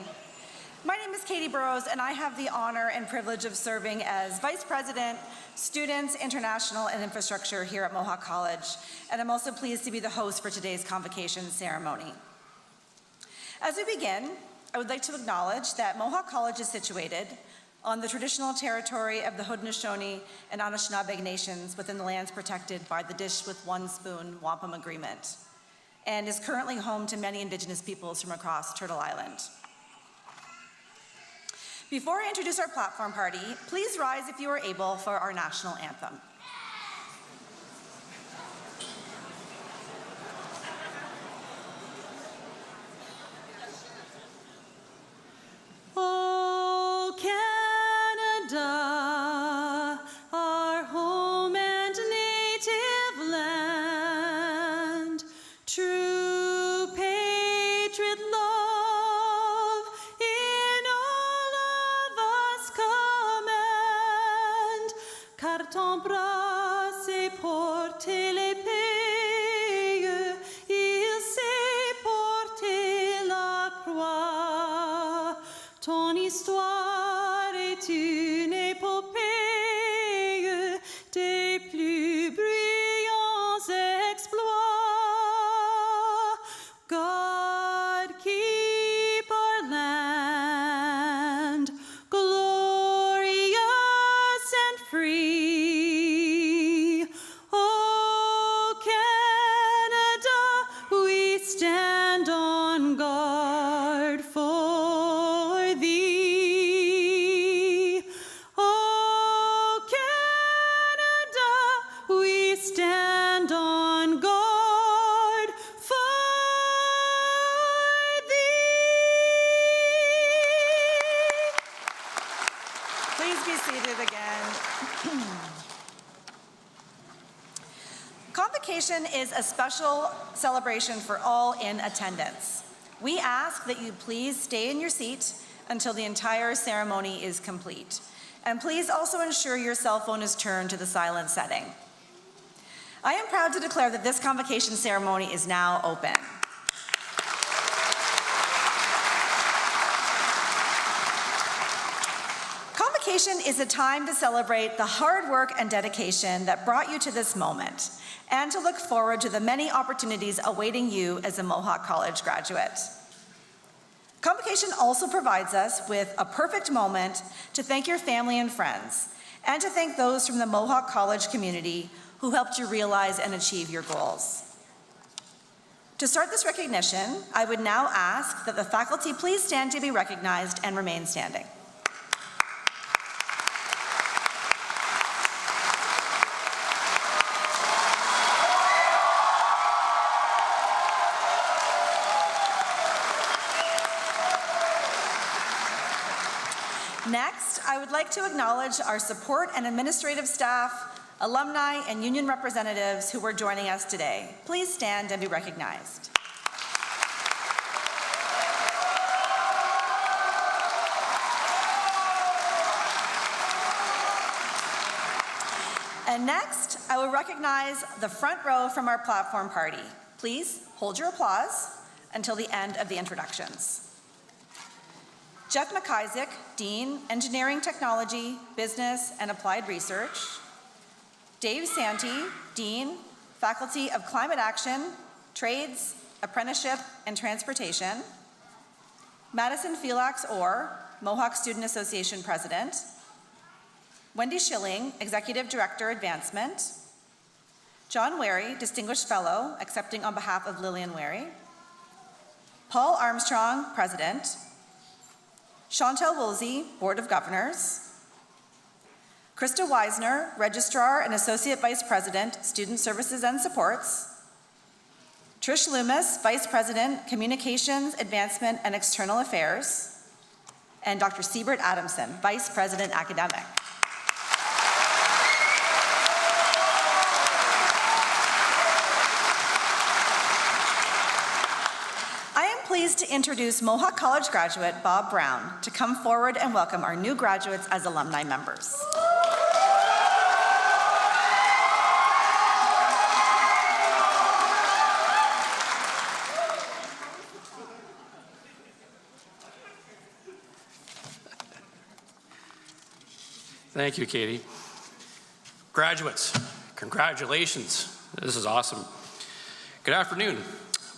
My name is Katie Burrows, and I have the honor and privilege of serving as Vice President, Students, International, and Infrastructure here at Mohawk College, and I'm also pleased to be the host for today's convocation ceremony. As we begin, I would like to acknowledge that Mohawk College is situated on the traditional territory of the Haudenosaunee and Anishinaabe nations within the lands protected by the Dish with One Spoon Wampum Agreement. and is currently home to many Indigenous peoples from across Turtle Island. Before I introduce our platform party, please rise if you are able for our national anthem. Oh, Canada, our home and native land, true patriot love in all of us command, car ton bras s'est porté l'épée, il s'est porté la croix. Ton histoire est une épopée des plus brillants exploits. God keep our land glorious and free. Oh, Canada, we stand on guard for thee. Oh, Canada, we stand on guard for thee. Please be seated again. Convocation is a special celebration for all in attendance. We ask that you please stay in your seat until the entire ceremony is complete. And please also ensure your cell phone is turned to the silent setting. I am proud to declare that this convocation ceremony is now open. Convocation is a time to celebrate the hard work and dedication that brought you to this moment, and to look forward to the many opportunities awaiting you as a Mohawk College graduate. Convocation also provides us with a perfect moment to thank your family and friends, and to thank those from the Mohawk College community who helped you realize and achieve your goals. To start this recognition, I would now ask that the faculty please stand to be recognized and remain standing. Next, I would like to acknowledge our support and administrative staff, alumni, and union representatives who are joining us today. Please stand and be recognized. And next, I will recognize the front row from our platform party. Please hold your applause until the end of the introductions. Jeff McIsaac, Dean, Engineering Technology, Business and Applied Research. Dave Santee, Dean, Faculty of Climate Action, Trades, Apprenticeship and Transportation. Madison Felix Orr, Mohawk Student Association President. Wendy Schilling, Executive Director, Advancement. John Wary, Distinguished Fellow, accepting on behalf of Lillian Wary. Paul Armstrong, President. Chantel Woolsey, Board of Governors. Krista Weisner, Registrar and Associate Vice President, Student Services and Supports. Trish Loomis, Vice President, Communications, Advancement and External Affairs. And Dr. Siebert Adamson, Vice President, Academic. Pleased to introduce Mohawk College graduate Bob Brown to come forward and welcome our new graduates as alumni members. Thank you, Katie. Graduates, congratulations. This is awesome. Good afternoon.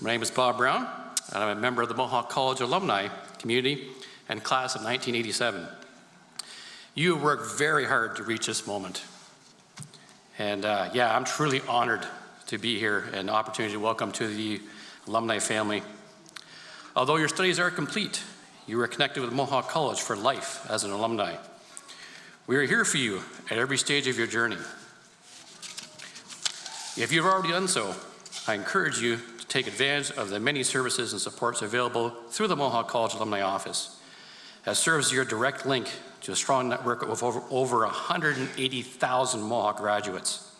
My name is Bob Brown, and I'm a member of the Mohawk College alumni community and class of 1987. You have worked very hard to reach this moment. And yeah, I'm truly honored to be here and the opportunity to welcome to the alumni family. Although your studies are complete, you are connected with Mohawk College for life as an alumni. We are here for you at every stage of your journey. If you've already done so, I encourage you to take advantage of the many services and supports available through the Mohawk College Alumni Office, as serves your direct link to a strong network of over 180,000 Mohawk graduates.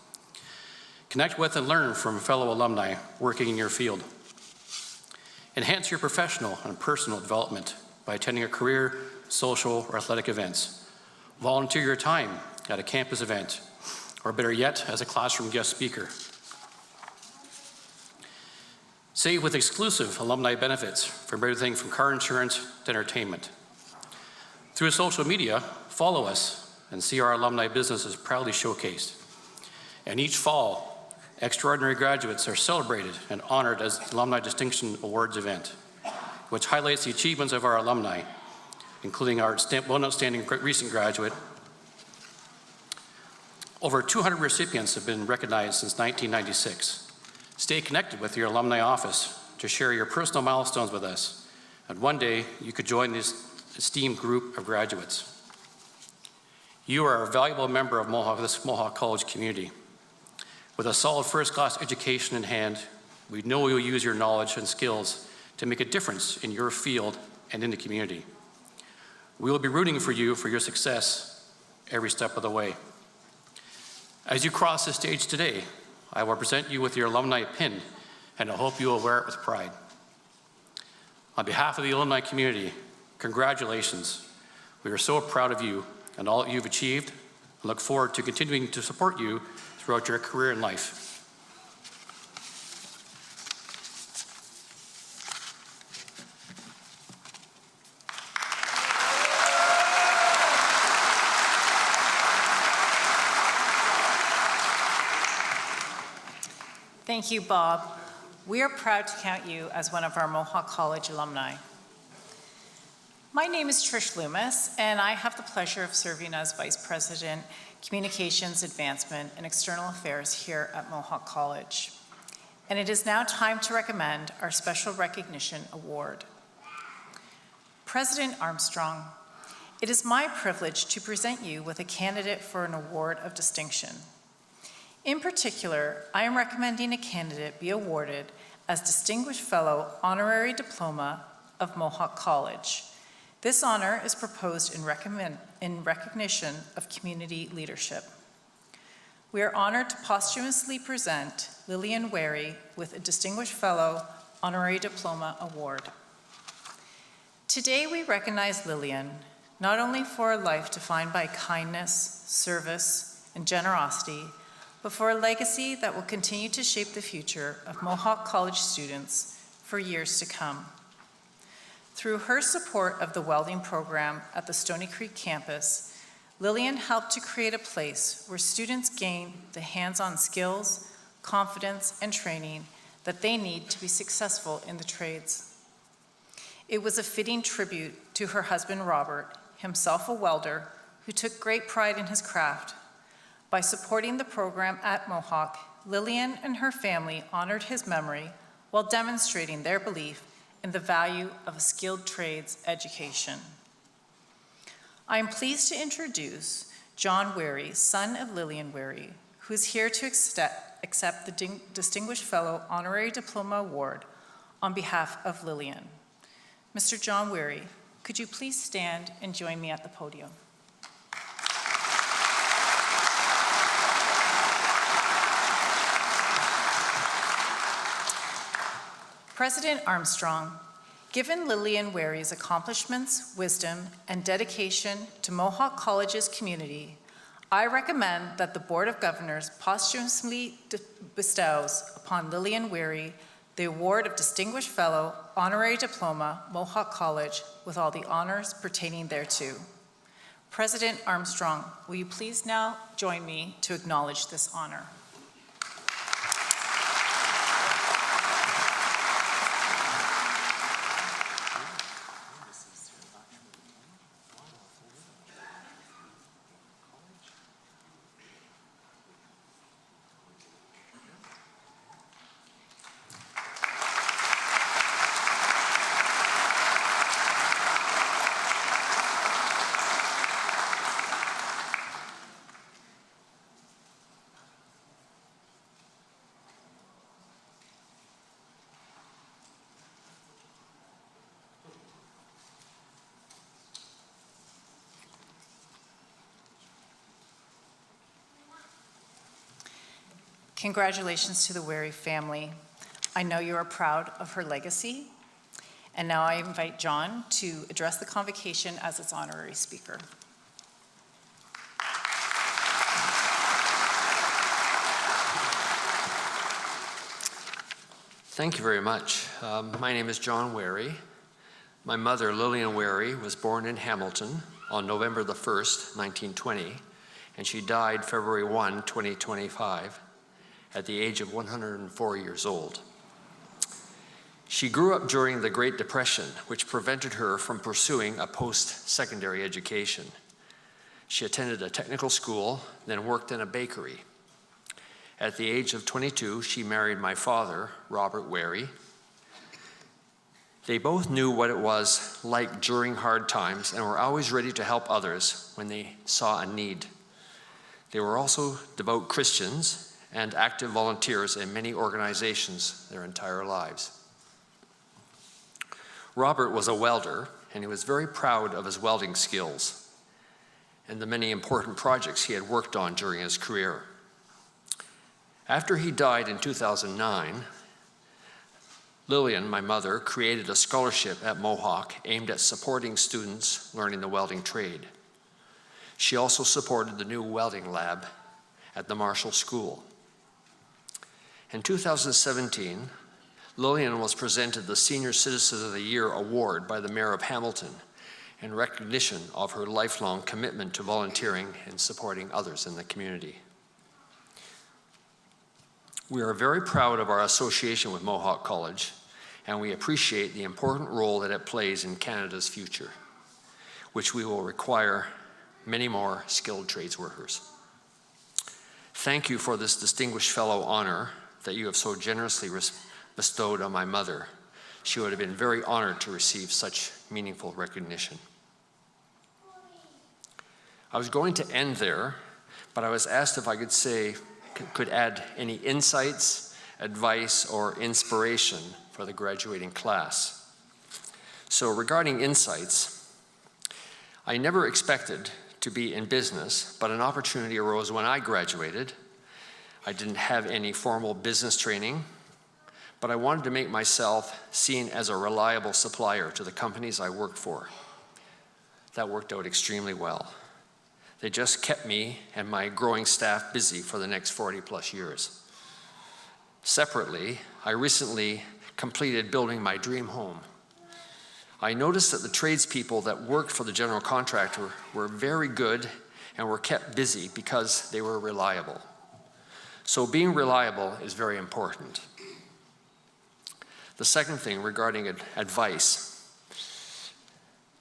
Connect with and learn from fellow alumni working in your field. Enhance your professional and personal development by attending a career, social, or athletic events. Volunteer your time at a campus event, or better yet, as a classroom guest speaker. Save with exclusive alumni benefits from everything from car insurance to entertainment. Through social media, follow us and see our alumni businesses proudly showcased. And each fall, extraordinary graduates are celebrated and honored as the Alumni Distinction Awards event, which highlights the achievements of our alumni, including our one outstanding recent graduate. Over 200 recipients have been recognized since 1996. Stay connected with your alumni office to share your personal milestones with us, and one day you could join this esteemed group of graduates. You are a valuable member of this Mohawk College community. With a solid first-class education in hand, we know you'll use your knowledge and skills to make a difference in your field and in the community. We will be rooting for you for your success every step of the way. As you cross the stage today, I will present you with your alumni pin, and I hope you will wear it with pride. On behalf of the alumni community, congratulations. We are so proud of you and all that you've achieved, and look forward to continuing to support you throughout your career in life. Thank you, Bob. We are proud to count you as one of our Mohawk College alumni. My name is Trish Loomis, and I have the pleasure of serving as Vice President, Communications, Advancement, and External Affairs here at Mohawk College. And it is now time to recommend our Special Recognition Award. President Armstrong, it is my privilege to present you with a candidate for an award of distinction. In particular, I am recommending a candidate be awarded as Distinguished Fellow Honorary Diploma of Mohawk College. This honor is proposed in recognition of community leadership. We are honored to posthumously present Lillian Wary with a Distinguished Fellow Honorary Diploma Award. Today we recognize Lillian not only for a life defined by kindness, service, and generosity, but for a legacy that will continue to shape the future of Mohawk College students for years to come. Through her support of the welding program at the Stony Creek campus, Lillian helped to create a place where students gain the hands-on skills, confidence, and training that they need to be successful in the trades. It was a fitting tribute to her husband, Robert, himself a welder, who took great pride in his craft. By supporting the program at Mohawk, Lillian and her family honored his memory while demonstrating their belief in the value of a skilled trades education. I am pleased to introduce John Wary, son of Lillian Wary, who is here to accept the Distinguished Fellow Honorary Diploma Award on behalf of Lillian. Mr. John Wary, could you please stand and join me at the podium? President Armstrong, given Lillian Wary's accomplishments, wisdom, and dedication to Mohawk College's community, I recommend that the Board of Governors posthumously bestows upon Lillian Wary the Award of Distinguished Fellow, Honorary Diploma, Mohawk College, with all the honors pertaining thereto. President Armstrong, will you please now join me to acknowledge this honor? Congratulations to the Wary family. I know you are proud of her legacy. And now I invite John to address the convocation as its honorary speaker. Thank you very much. My name is John Wary. My mother, Lillian Wary, was born in Hamilton on November the 1st, 1920, and she died February 1, 2025, at the age of 104 years old. She grew up during the Great Depression, which prevented her from pursuing a post-secondary education. She attended a technical school, then worked in a bakery. At the age of 22, she married my father, Robert Wary. They both knew what it was like during hard times and were always ready to help others when they saw a need. They were also devout Christians and active volunteers in many organizations their entire lives. Robert was a welder, and he was very proud of his welding skills and the many important projects he had worked on during his career. After he died in 2009, Lillian, my mother, created a scholarship at Mohawk aimed at supporting students learning the welding trade. She also supported the new welding lab at the Marshall School. In 2017, Lillian was presented the Senior Citizen of the Year Award by the Mayor of Hamilton in recognition of her lifelong commitment to volunteering and supporting others in the community. We are very proud of our association with Mohawk College, and we appreciate the important role that it plays in Canada's future, which we will require many more skilled trades workers. Thank you for this distinguished fellow honor that you have so generously bestowed on my mother. She would have been very honored to receive such meaningful recognition. I was going to end there, but I was asked if I could add any insights, advice, or inspiration for the graduating class. So regarding insights, I never expected to be in business, but an opportunity arose when I graduated. I didn't have any formal business training, but I wanted to make myself seen as a reliable supplier to the companies I worked for. That worked out extremely well. They just kept me and my growing staff busy for the next 40+ years. Separately, I recently completed building my dream home. I noticed that the tradespeople that worked for the general contractor were very good and were kept busy because they were reliable. So being reliable is very important. The second thing regarding advice,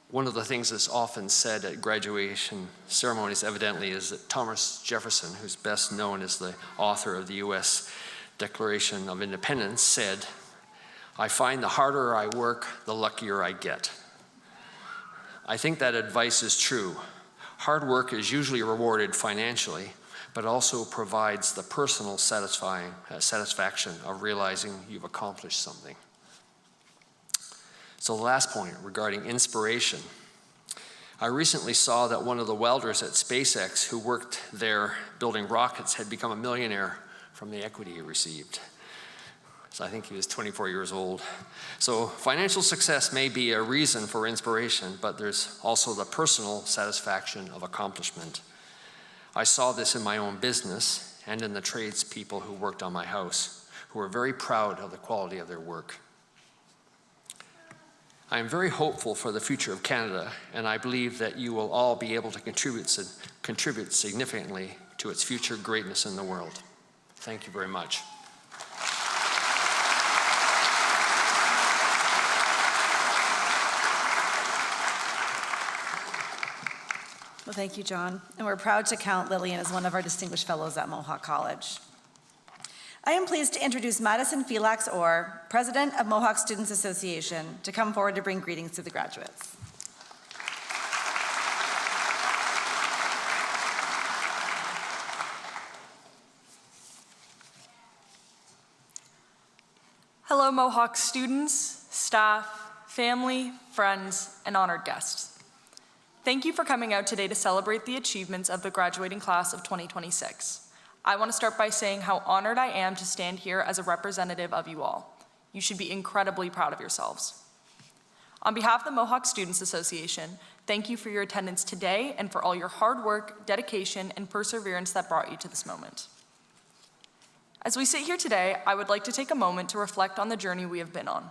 one of the things that's often said at graduation ceremonies evidently is that Thomas Jefferson, who's best known as the author of the US Declaration of Independence, said, "I find the harder I work, the luckier I get." I think that advice is true. Hard work is usually rewarded financially, but also provides the personal satisfaction of realizing you've accomplished something. So the last point regarding inspiration. I recently saw that one of the welders at SpaceX who worked there building rockets had become a millionaire from the equity he received. So I think he was 24 years old. So financial success may be a reason for inspiration, but there's also the personal satisfaction of accomplishment. I saw this in my own business and in the tradespeople who worked on my house, who were very proud of the quality of their work. I am very hopeful for the future of Canada, and I believe that you will all be able to contribute significantly to its future greatness in the world. Thank you very much. Well, thank you, John. And we're proud to count Lillian as one of our distinguished fellows at Mohawk College. I am pleased to introduce Madison Felix Orr, President of Mohawk Students Association, to come forward to bring greetings to the graduates. Hello, Mohawk students, staff, family, friends, and honored guests. Thank you for coming out today to celebrate the achievements of the graduating class of 2026. I want to start by saying how honored I am to stand here as a representative of you all. You should be incredibly proud of yourselves. On behalf of the Mohawk Students Association, thank you for your attendance today and for all your hard work, dedication, and perseverance that brought you to this moment. As we sit here today, I would like to take a moment to reflect on the journey we have been on.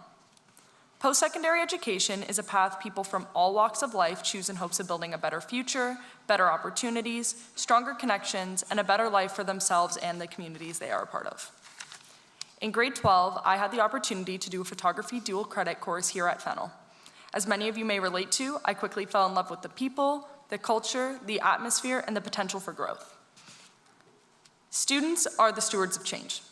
Post-secondary education is a path people from all walks of life choose in hopes of building a better future, better opportunities, stronger connections, and a better life for themselves and the communities they are a part of. In grade 12, I had the opportunity to do a photography dual credit course here at Fennel. As many of you may relate to, I quickly fell in love with the people, the culture, the atmosphere, and the potential for growth. Students are the stewards of change.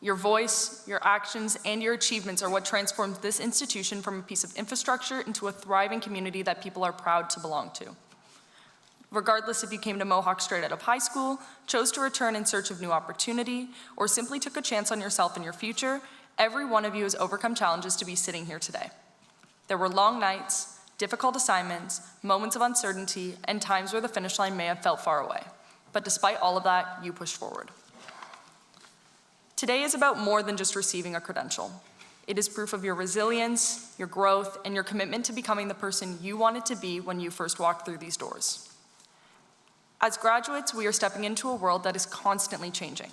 Your voice, your actions, and your achievements are what transforms this institution from a piece of infrastructure into a thriving community that people are proud to belong to. Regardless if you came to Mohawk straight out of high school, chose to return in search of new opportunity, or simply took a chance on yourself and your future, every one of you has overcome challenges to be sitting here today. There were long nights, difficult assignments, moments of uncertainty, and times where the finish line may have felt far away. But despite all of that, you pushed forward. Today is about more than just receiving a credential. It is proof of your resilience, your growth, and your commitment to becoming the person you wanted to be when you first walked through these doors. As graduates, we are stepping into a world that is constantly changing.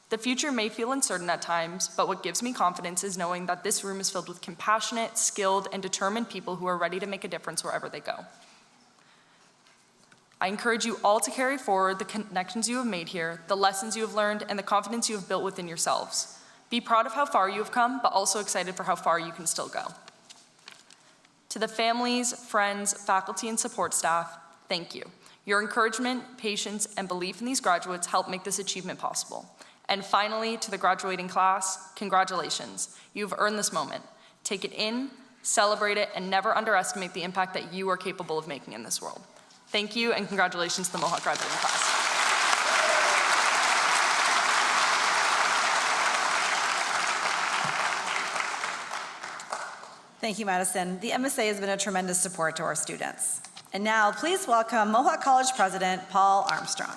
The future may feel uncertain at times, but what gives me confidence is knowing that this room is filled with compassionate, skilled, and determined people who are ready to make a difference wherever they go. I encourage you all to carry forward the connections you have made here, the lessons you have learned, and the confidence you have built within yourselves. Be proud of how far you have come, but also excited for how far you can still go. To the families, friends, faculty, and support staff, thank you. Your encouragement, patience, and belief in these graduates help make this achievement possible. And finally, to the graduating class, congratulations. You've earned this moment. Take it in, celebrate it, and never underestimate the impact that you are capable of making in this world. Thank you, and congratulations to the Mohawk graduating class. Thank you, Madison. The MSA has been a tremendous support to our students. And now, please welcome Mohawk College President Paul Armstrong.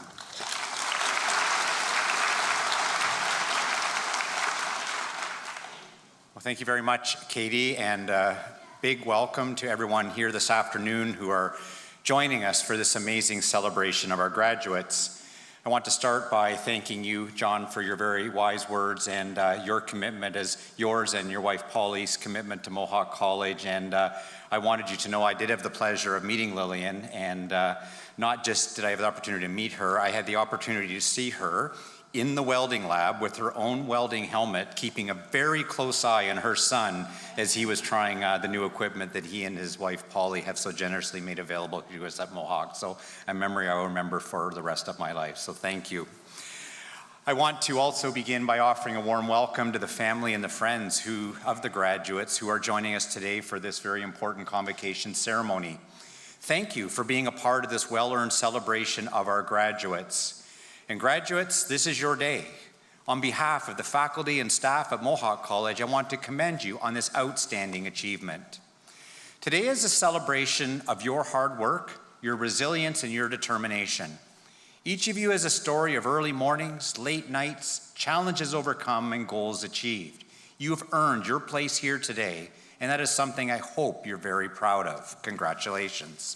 Well, thank you very much, Katie, and big welcome to everyone here this afternoon who are joining us for this amazing celebration of our graduates. I want to start by thanking you, John, for your very wise words and your commitment as yours and your wife Polly's commitment to Mohawk College. And I wanted you to know I did have the pleasure of meeting Lillian, and not just did I have the opportunity to meet her, I had the opportunity to see her in the welding lab with her own welding helmet, keeping a very close eye on her son as he was trying the new equipment that he and his wife Polly have so generously made available to us at Mohawk. So a memory I will remember for the rest of my life. So thank you. I want to also begin by offering a warm welcome to the family and the friends of the graduates who are joining us today for this very important convocation ceremony. Thank you for being a part of this well-earned celebration of our graduates. And graduates, this is your day. On behalf of the faculty and staff at Mohawk College, I want to commend you on this outstanding achievement. Today is a celebration of your hard work, your resilience, and your determination. Each of you has a story of early mornings, late nights, challenges overcome, and goals achieved. You have earned your place here today, and that is something I hope you're very proud of. Congratulations.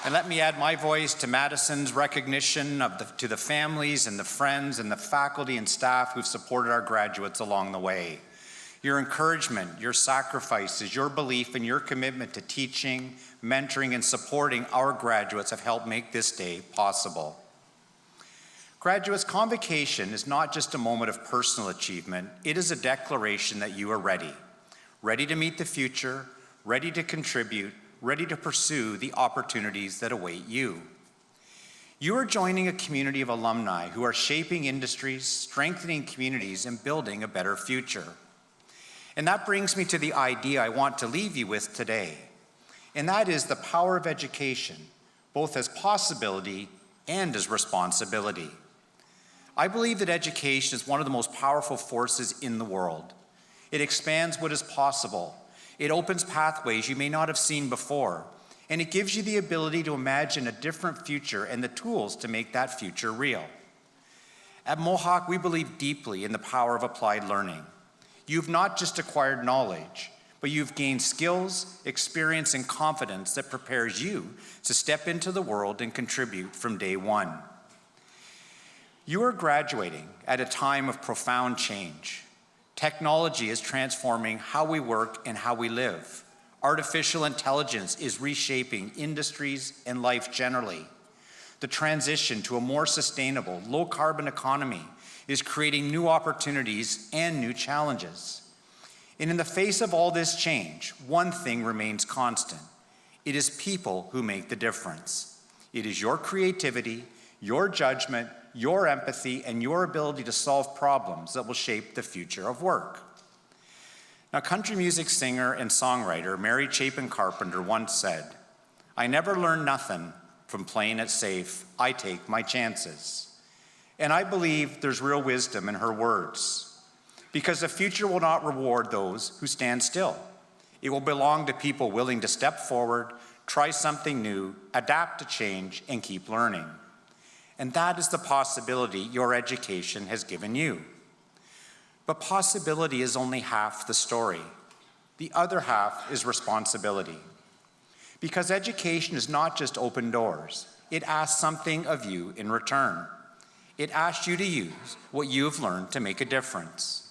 And let me add my voice to Madison's recognition to the families and the friends and the faculty and staff who've supported our graduates along the way. Your encouragement, your sacrifices, your belief and your commitment to teaching, mentoring, and supporting our graduates have helped make this day possible. Graduates, Convocation is not just a moment of personal achievement, it is a declaration that you are ready. Ready to meet the future, ready to contribute, ready to pursue the opportunities that await you. You are joining a community of alumni who are shaping industries, strengthening communities, and building a better future. And that brings me to the idea I want to leave you with today, and that is the power of education, both as possibility and as responsibility. I believe that education is one of the most powerful forces in the world. It expands what is possible. It opens pathways you may not have seen before, and it gives you the ability to imagine a different future and the tools to make that future real. At Mohawk, we believe deeply in the power of applied learning. You've not just acquired knowledge, but you've gained skills, experience, and confidence that prepares you to step into the world and contribute from day one. You are graduating at a time of profound change. Technology is transforming how we work and how we live. Artificial intelligence is reshaping industries and life generally. The transition to a more sustainable, low-carbon economy is creating new opportunities and new challenges. And in the face of all this change, one thing remains constant. It is people who make the difference. It is your creativity, your judgment, your empathy, and your ability to solve problems that will shape the future of work. Now, country music singer and songwriter Mary Chapin Carpenter once said, "I never learn nothing from playing it safe. I take my chances." And I believe there's real wisdom in her words, because the future will not reward those who stand still. It will belong to people willing to step forward, try something new, adapt to change, and keep learning. And that is the possibility your education has given you. But possibility is only half the story. The other half is responsibility. Because education is not just open doors. It asks something of you in return. It asks you to use what you have learned to make a difference.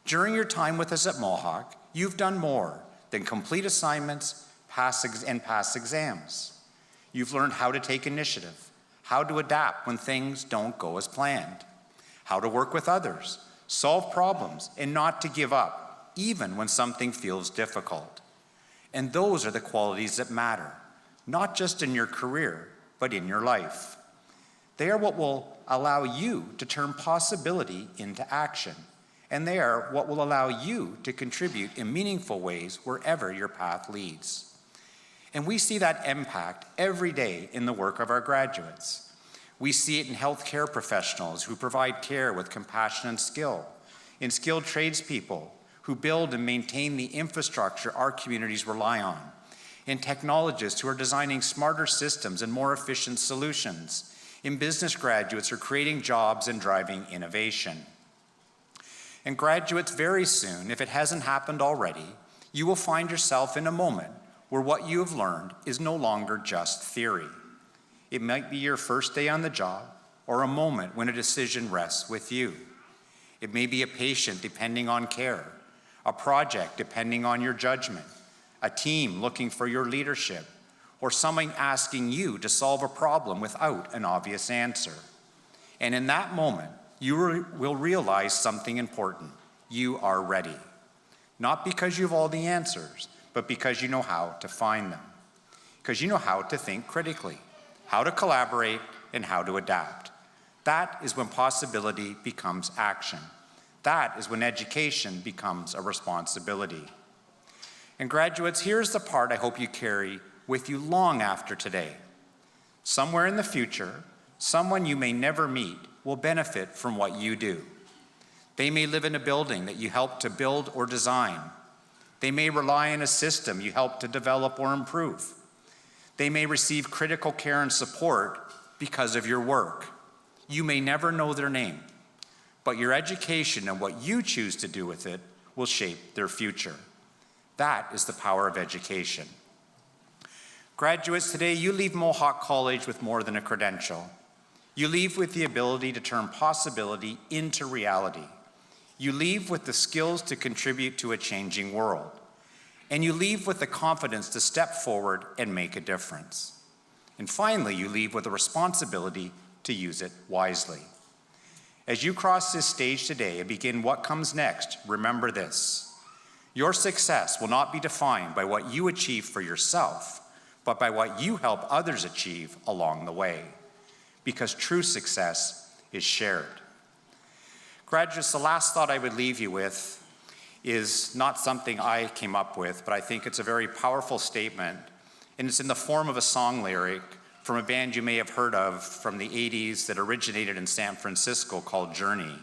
During your time with us at Mohawk, you've done more than complete assignments and pass exams. You've learned how to take initiative, how to adapt when things don't go as planned, how to work with others, solve problems, and not to give up, even when something feels difficult. And those are the qualities that matter, not just in your career, but in your life. They are what will allow you to turn possibility into action, and they are what will allow you to contribute in meaningful ways wherever your path leads. And we see that impact every day in the work of our graduates. We see it in healthcare professionals who provide care with compassion and skill, in skilled tradespeople who build and maintain the infrastructure our communities rely on, in technologists who are designing smarter systems and more efficient solutions, in business graduates who are creating jobs and driving innovation. And graduates, very soon, if it hasn't happened already, you will find yourself in a moment where what you have learned is no longer just theory. It might be your first day on the job, or a moment when a decision rests with you. It may be a patient depending on care, a project depending on your judgment, a team looking for your leadership, or someone asking you to solve a problem without an obvious answer. And in that moment, you will realize something important. You are ready. Not because you have all the answers, but because you know how to find them. Because you know how to think critically, how to collaborate, and how to adapt. That is when possibility becomes action. That is when education becomes a responsibility. And graduates, here's the part I hope you carry with you long after today. Somewhere in the future, someone you may never meet will benefit from what you do. They may live in a building that you helped to build or design. They may rely on a system you helped to develop or improve. They may receive critical care and support because of your work. You may never know their name, but your education and what you choose to do with it will shape their future. That is the power of education. Graduates, today you leave Mohawk College with more than a credential. You leave with the ability to turn possibility into reality. You leave with the skills to contribute to a changing world. And you leave with the confidence to step forward and make a difference. And finally, you leave with a responsibility to use it wisely. As you cross this stage today and begin what comes next, remember this. Your success will not be defined by what you achieve for yourself, but by what you help others achieve along the way. Because true success is shared. Graduates, the last thought I would leave you with is not something I came up with, but I think it's a very powerful statement, and it's in the form of a song lyric from a band you may have heard of from the 80s that originated in San Francisco called Journey.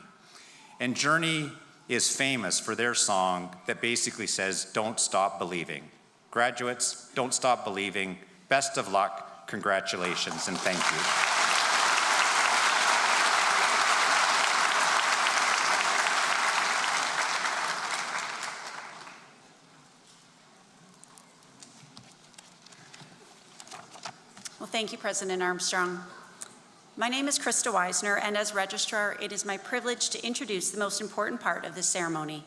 And Journey is famous for their song that basically says, "Don't stop believing." Graduates, don't stop believing. Best of luck, congratulations, and thank you. Well, thank you, President Armstrong. My name is Krista Weisner, and as Registrar, it is my privilege to introduce the most important part of this ceremony.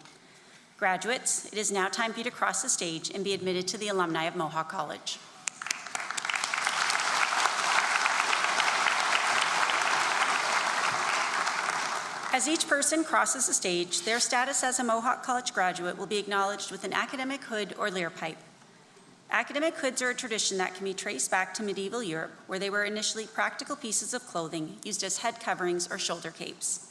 Graduates, it is now time for you to cross the stage and be admitted to the alumni of Mohawk College. As each person crosses the stage, their status as a Mohawk College graduate will be acknowledged with an academic hood or leer pipe. Academic hoods are a tradition that can be traced back to medieval Europe, where they were initially practical pieces of clothing used as head coverings or shoulder capes.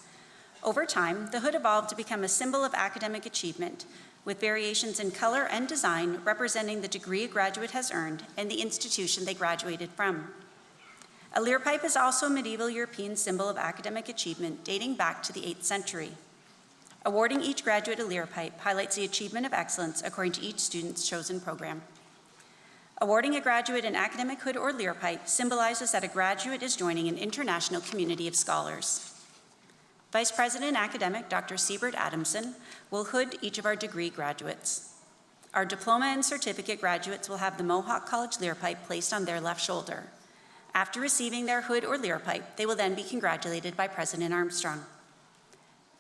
Over time, the hood evolved to become a symbol of academic achievement, with variations in color and design representing the degree a graduate has earned and the institution they graduated from. A leer pipe is also a medieval European symbol of academic achievement dating back to the 8th century. Awarding each graduate a leer pipe highlights the achievement of excellence according to each student's chosen program. Awarding a graduate an academic hood or leer pipe symbolizes that a graduate is joining an international community of scholars. Vice President Academic Dr. Siebert Adamson will hood each of our degree graduates. Our diploma and certificate graduates will have the Mohawk College leer pipe placed on their left shoulder. After receiving their hood or leer pipe, they will then be congratulated by President Armstrong.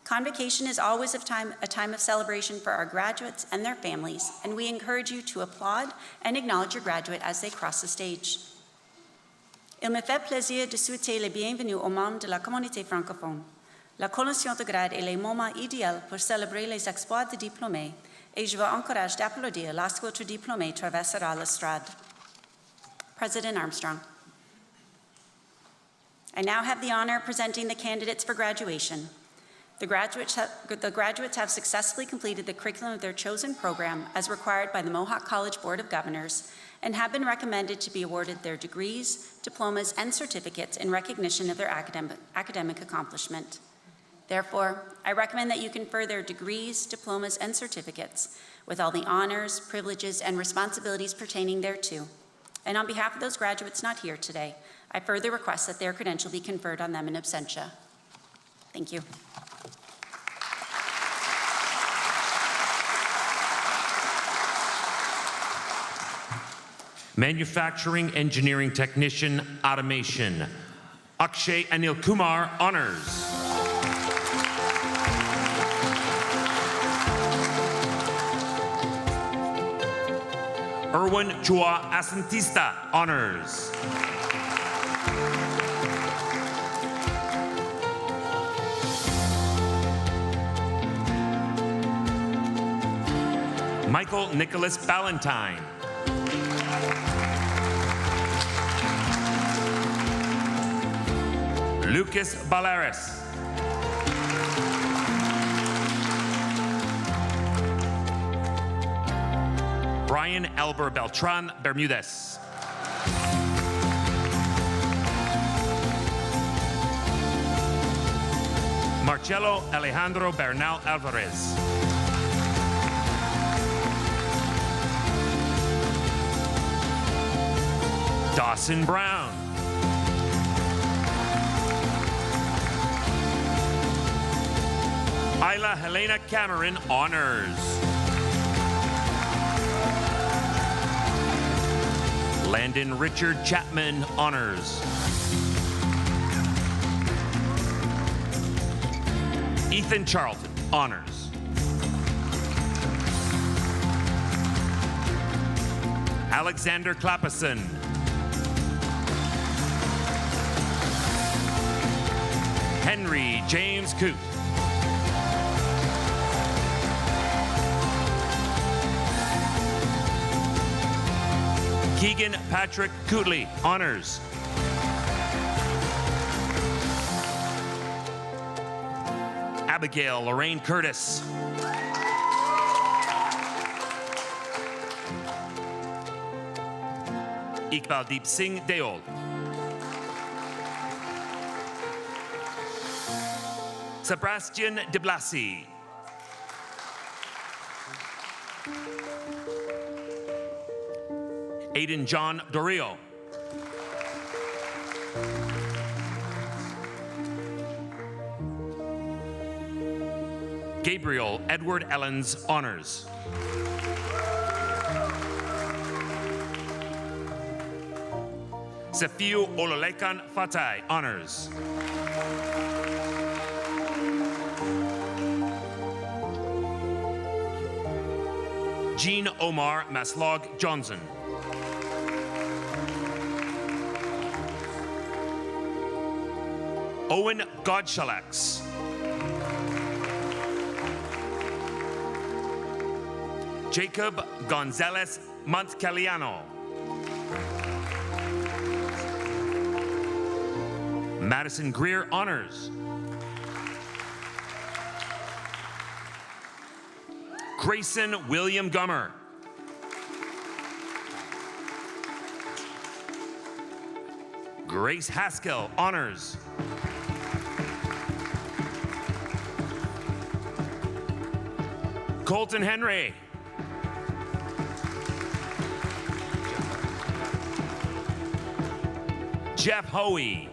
Convocation is always a time of celebration for our graduates and their families, and we encourage you to applaud and acknowledge your graduate as they cross the stage. Il me fait plaisir de souhaiter la bienvenue aux membres de la communauté francophone. La collation de grade est le moment idéal pour célébrer les exploits des diplômés, et je vous encourage d'applaudir lorsque votre diplômé traversera l'estrade. President Armstrong. I now have the honor of presenting the candidates for graduation. The graduates have successfully completed the curriculum of their chosen program as required by the Mohawk College Board of Governors and have been recommended to be awarded their degrees, diplomas, and certificates in recognition of their academic accomplishment. Therefore, I recommend that you confer their degrees, diplomas, and certificates with all the honors, privileges, and responsibilities pertaining thereto. And on behalf of those graduates not here today, I further request that their credential be conferred on them in absentia. Thank you. Manufacturing Engineering Technician, Automation, Akshay Anil Kumar, Honors. Erwin Chua Asantista, Honors. Michael Nicholas Ballantyne. Lucas Balares. Brian Elber Beltran Bermudez. Marcelo Alejandro Bernal Alvarez. Dawson Brown. Isla Helena Cameron, Honors. Landon Richard Chapman, Honors. Ethan Charlton, Honors. Alexander Clapperson. Henry James Coote. Keegan Patrick Cootley, Honors. Abigail Lorraine Curtis. Iqbaldeep Singh Deol. Sebastian de Blasi. Aiden John Dorio. Gabriel Edward Ellens, honors. Sefiu Ololekan Fatai, honors. Jean Omar Maslog Johnson. Owen Godshalax. Jacob Gonzalez Montcaliano. Madison Greer, honors. Grayson William Gummer. Grace Haskell, honors. Colton Henry. Jeff Hoey.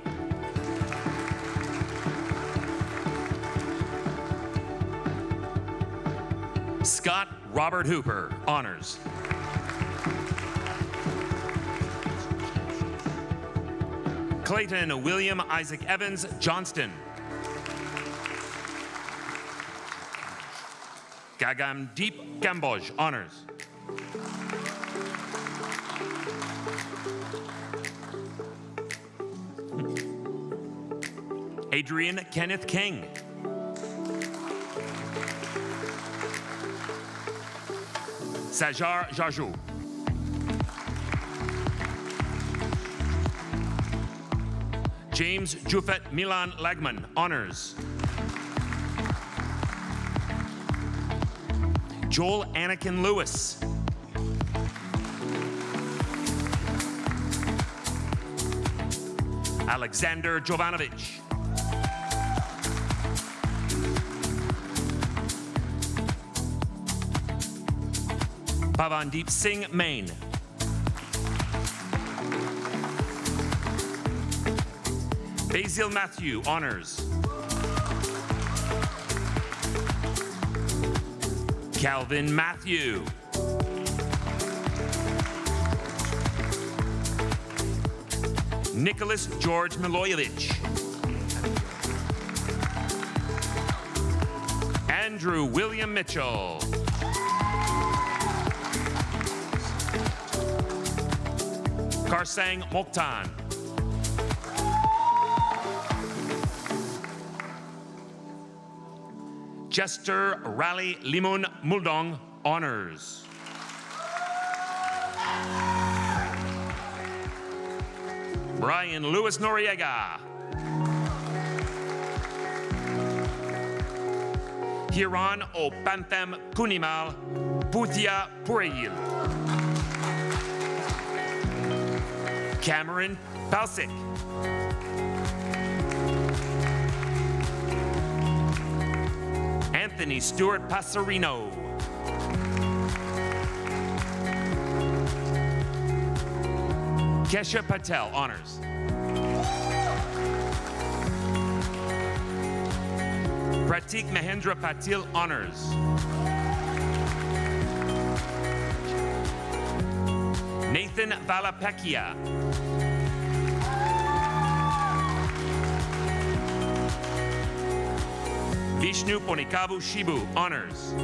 Scott Robert Hooper, honors. Clayton William Isaac Evans Johnston. Gagam Deep Gamboj, honors. Adrian Kenneth King. Sajar Jaju. James Jufet Milan Lagman, honors. Joel Anakin Lewis. Alexander Jovanovic. Pavandeep Singh Main. Basil Matthew, honors. Calvin Matthew. Nicholas George Milojevic. Andrew William Mitchell. Karsang Mokhtan. Jester Rally Limun Muldong, honors. Brian Lewis Noriega. Hiran O Panthem Kunimal Putia Purayil. Cameron Palsic. Anthony Stewart Passarino. Kesha Patel, honors. Pratik Mahendra Patil, honors. Nathan Valapekia. Vishnu Ponikavu Shibu, honors.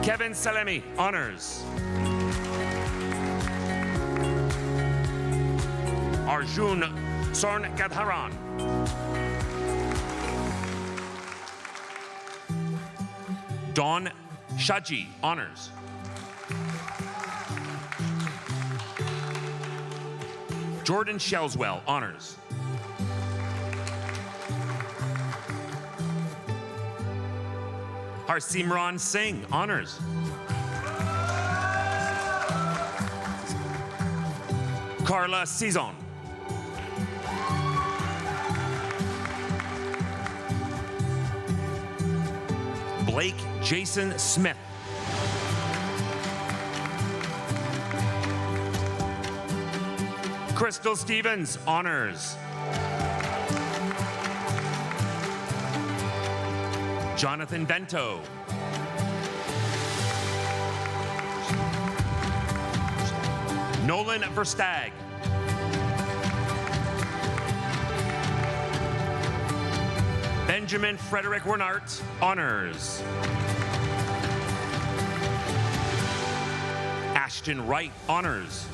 Kevin Salemi, honors. Arjun Sorn Gadharan. Dawn Shaji, honors. Jordan Shelswell, honors. Harsimran Singh, honors. Carla Cizon. Blake Jason Smith. Crystal Stevens, honors. Jonathan Bento. Nolan Verstag. Benjamin Frederick Wernart, honors. Ashton Wright, honors.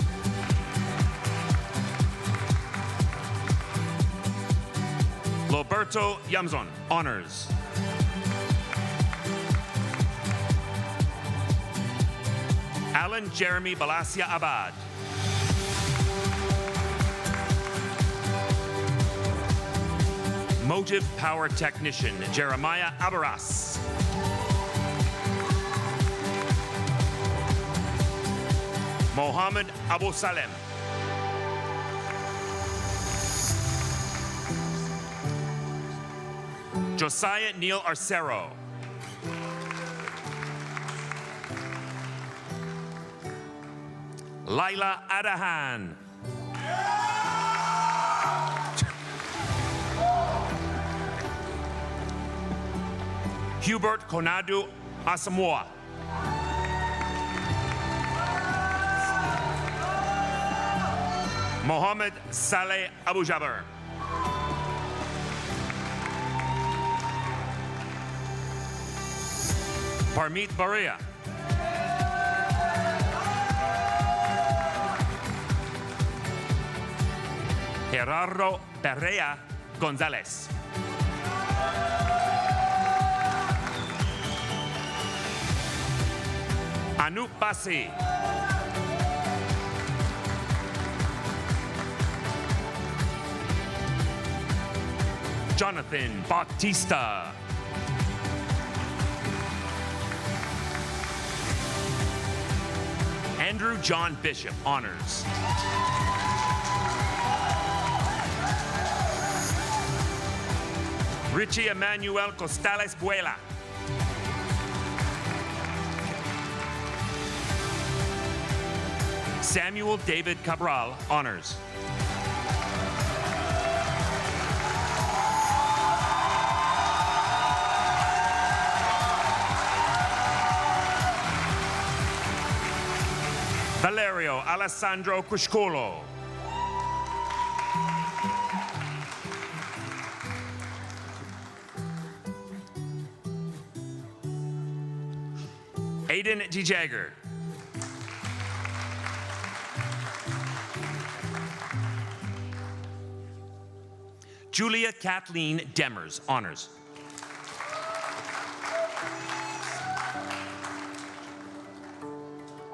Roberto Yamzon, honors. Alan Jeremy Balasia Abad. Motive Power Technician, Jeremiah Abaras. Mohammed Abu Salem. Josiah Neil Arcero. Laila Adahan. Hubert Konadu Asamoah. Mohammed Saleh Abu Jaber. Parmeet Baria. Gerardo Perea Gonzalez. Anup Basi. Jonathan Bautista. Andrew John Bishop, honors. Richie Emmanuel Costales Buela. Samuel David Cabral, honors. Valerio Alessandro Cuscolo. Aiden G. Jagger. Julia Kathleen Demers, honors.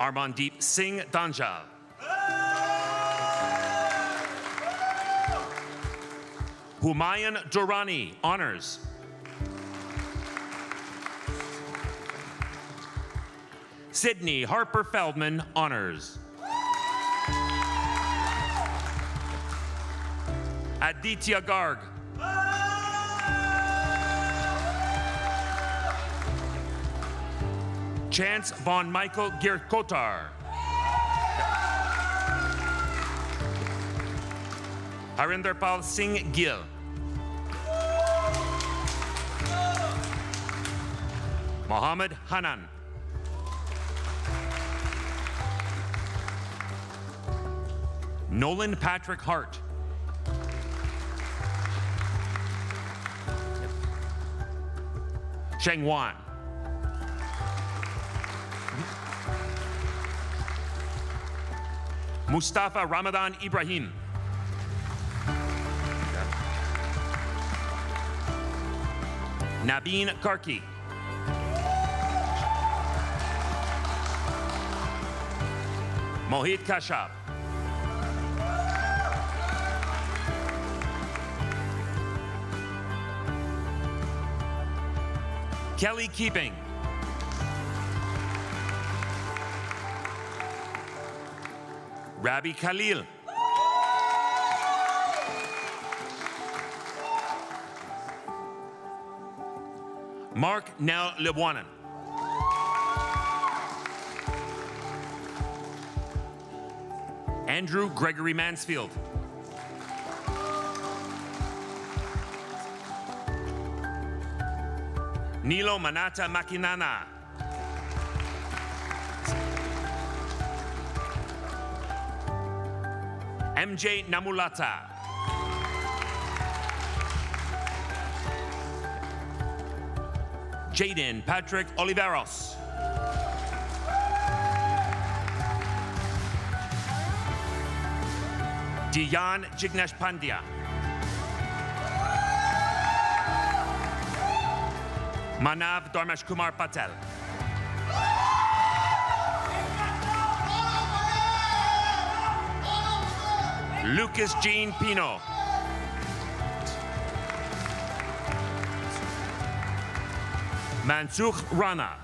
Armandeep Singh Danjal. Humayun Durrani, honors. Sydney Harper Feldman, honors. Aditya Garg. Chance Von Michael Girkotar. Harinderpal Singh Gill. Mohammed Hanan. Nolan Patrick Hart. Sheng Wan. Mustafa Ramadan Ibrahim. Nabeen Karki. Mohit Kashyap. Kelly Keeping. Rabbi Khalil. Mark Nel Lebuanan. Andrew Gregory Mansfield. Nilo Manata Makinana. MJ Namulata. Jaden Patrick Oliveros. Diyan Jignesh Pandya. Manav Dharmesh Kumar Patel. Lucas Jean Pino. Mansukh Rana.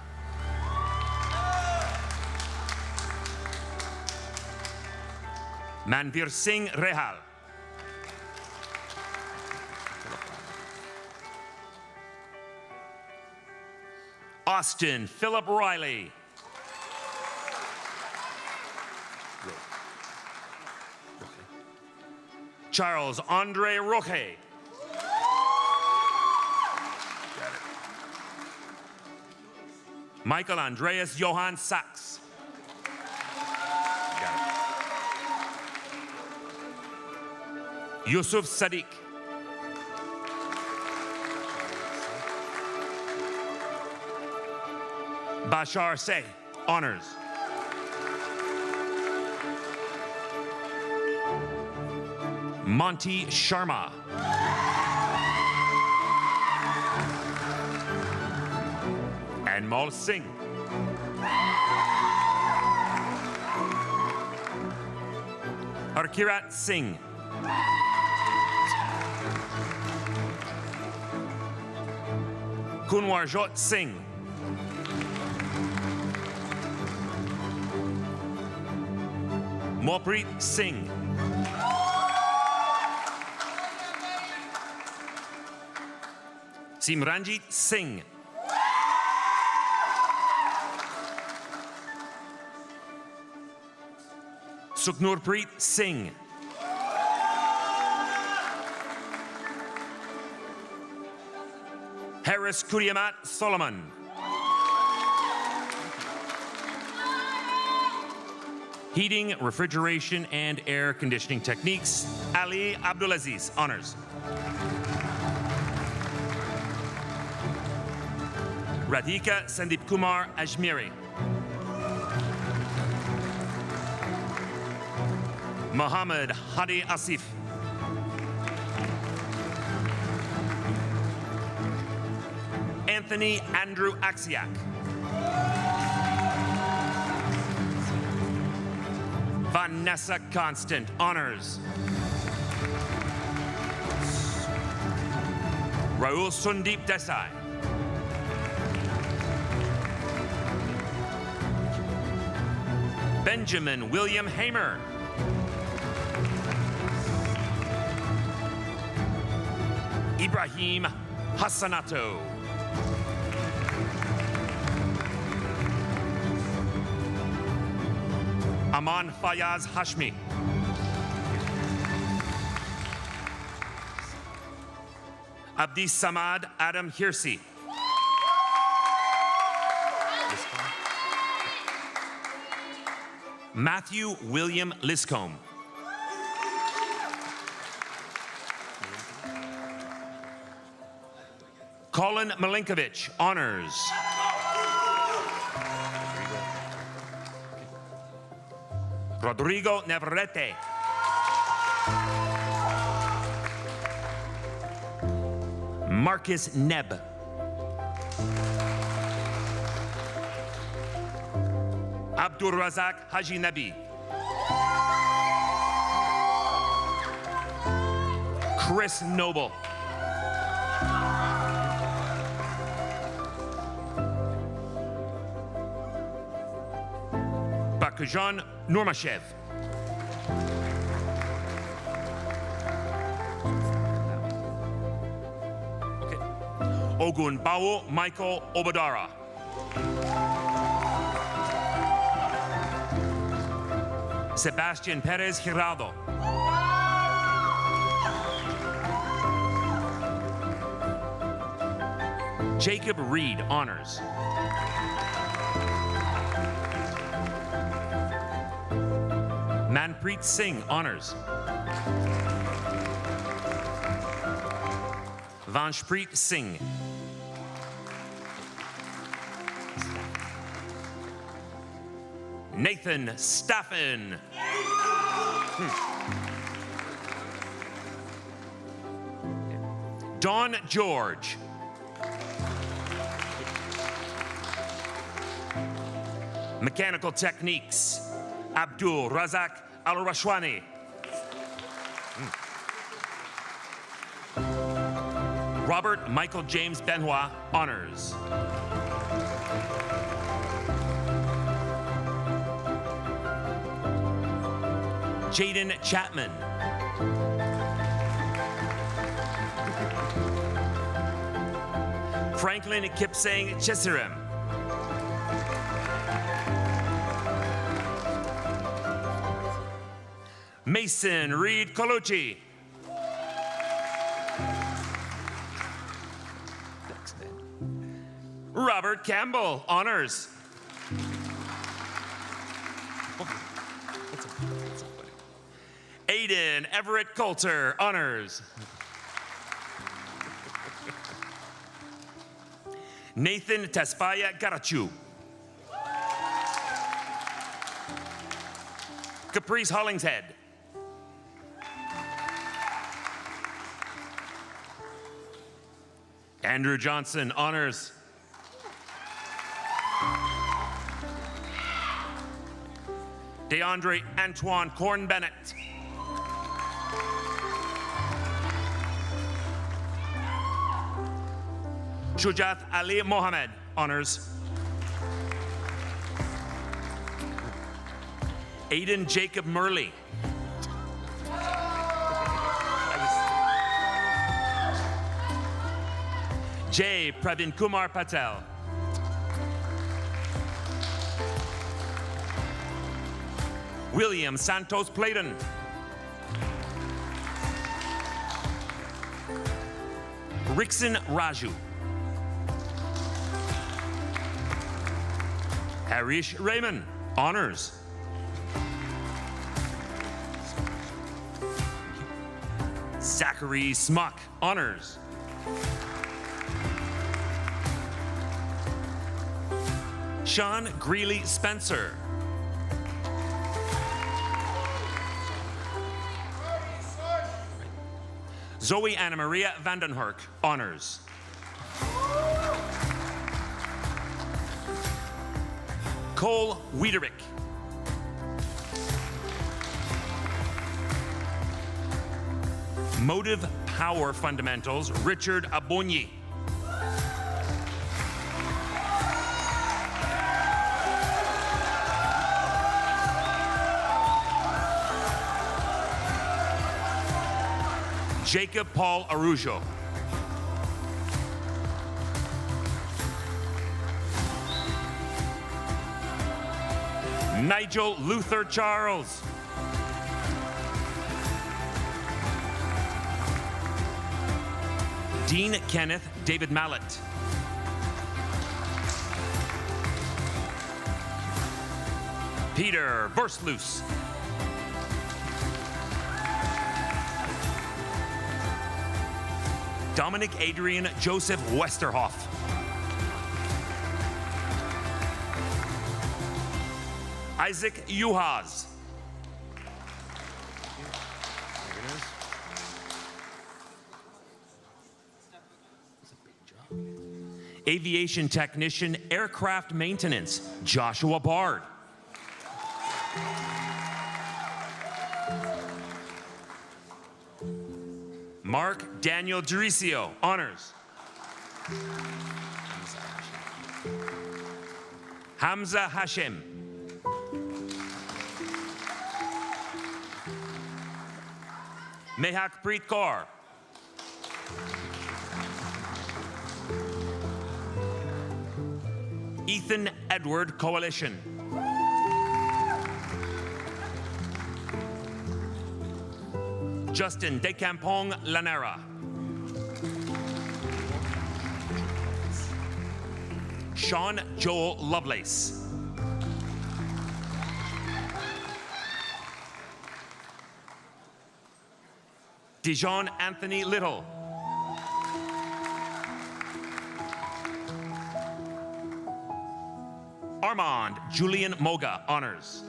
Manvir Singh Rehal. Austin Philip Riley. Charles Andre Roque. Michael Andreas Johann Sachs. Yusuf Sadiq. Bashar Seh, honors. Monty Sharma. Anmol Singh. Arkirat Singh. Kunwarjot Singh. Mopreet Singh. Simranjit Singh. Sukhnurpreet Singh. Harris Kuriamat Solomon. Heating, refrigeration, and air conditioning techniques, Ali Abdulaziz, honors. Radhika Sandeep Kumar Ajmiri. Muhammad Hadi Asif. Anthony Andrew Axiak. Vanessa Constant, honors. Raul Sundeep Desai. Benjamin William Hamer. Ibrahim Hassanato. Aman Fayaz Hashmi. Abdi Samad Adam Hirsi. Matthew William Liscombe. Colin Milinkovic, honors. Rodrigo Navarrete. Marcus Neb. Abdul Razak Haji Nabi. Chris Noble. Bakajan Nurmashev. Ogun Bawo Michael Obadara. Sebastian Perez Giraldo. Jacob Reed, honors. Manpreet Singh, honors. Vanshpreet Singh. Nathan Staffen. Dawn George. Mechanical Techniques, Abdul Razak Al-Rashwani. Robert Michael James Benoit, honors. Jaden Chapman. Franklin Kipsang Chesirim. Mason Reed Colucci. Robert Campbell, honors. Aiden Everett Coulter, honors. Nathan Tesfaya Garachu. Caprice Hollingshead. Andrew Johnson, honors. DeAndre Antoine Corn Bennett. Shujath Ali Mohammed, honors. Aiden Jacob Murley. J. Pravin Kumar Patel. William Santos Playton. Rickson Raju. Harish Raymond, honors. Zachary Smuck, honors. Sean Greeley Spencer. Zoe Anna Maria Vandenherk, honors. Cole Wiederick. Motive Power Fundamentals, Richard Abonyi. Jacob Paul Arujo. Nigel Luther Charles. Dean Kenneth David Mallet. Peter Versluis. Dominic Adrian Joseph Westerhoff. Isaac Uhas. Aviation Technician, Aircraft Maintenance, Joshua Bard. Mark Daniel Dericio, honors. Hamza Hashem. Mehak Preet Kaur. Ethan Edward Coalition. Justin Decampong Lanera. Sean Joel Lovelace. Dijon Anthony Little. Armand Julian Moga, honors.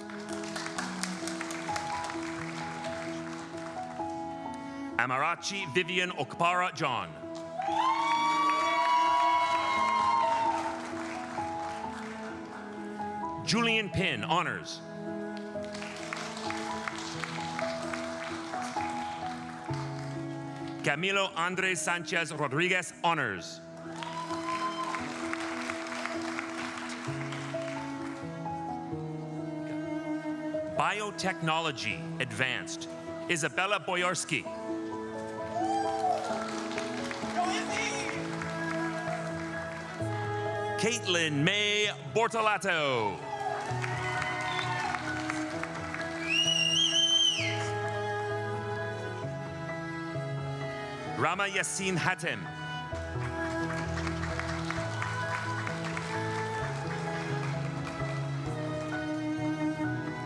Amarachi Vivian Okpara John. Julian Pin, honors. Camilo Andres Sanchez Rodriguez, honors. Biotechnology, advanced. Isabella Boyarsky. Caitlin May Bortolato. Rama Yassin Hatem.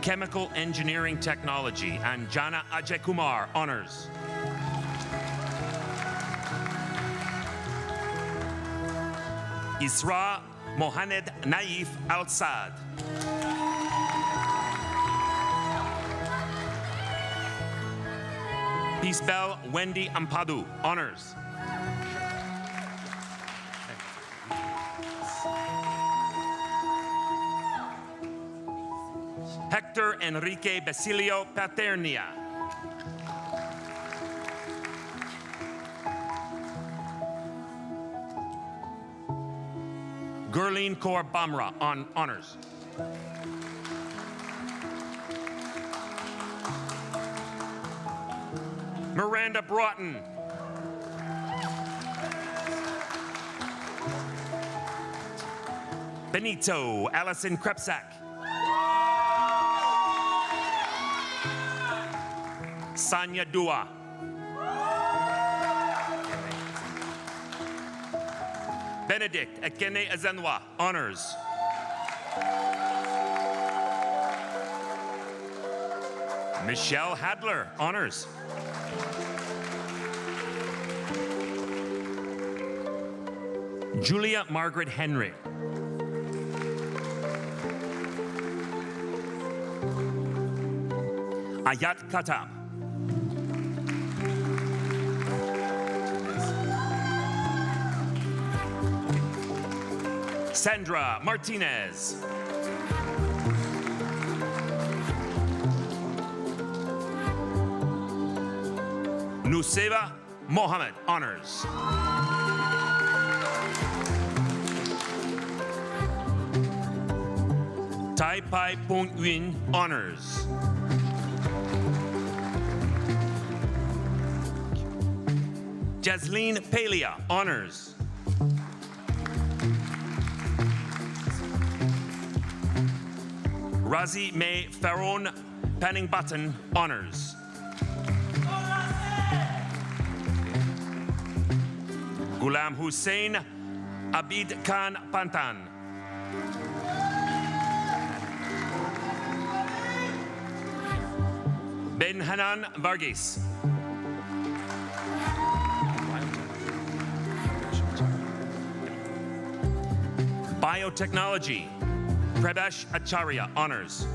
Chemical Engineering Technology, Anjana Ajay Kumar, honors. Isra Mohamed Naif Al-Sad. Peacebell Wendy Ampadu, honors. Hector Enrique Basilio Paternia. Gurleen Kaur Bamra, on honors. Miranda Broughton. Benito Allison Krepsak. Sanya Dua. Benedict Ekene Azenwa, honors. Michelle Hadler, honors. Julia Margaret Henry. Ayat Katab. Sandra Martinez. Nuseva Mohammed, honors. Tai Pai Pong Yun, honors. Jasleen Palia, honors. Razi May Faron Panning Button, honors. Ghulam Hussein Abid Khan Pantan. Ben Hanan Varghese. Biotechnology, Prabesh Acharya, honors.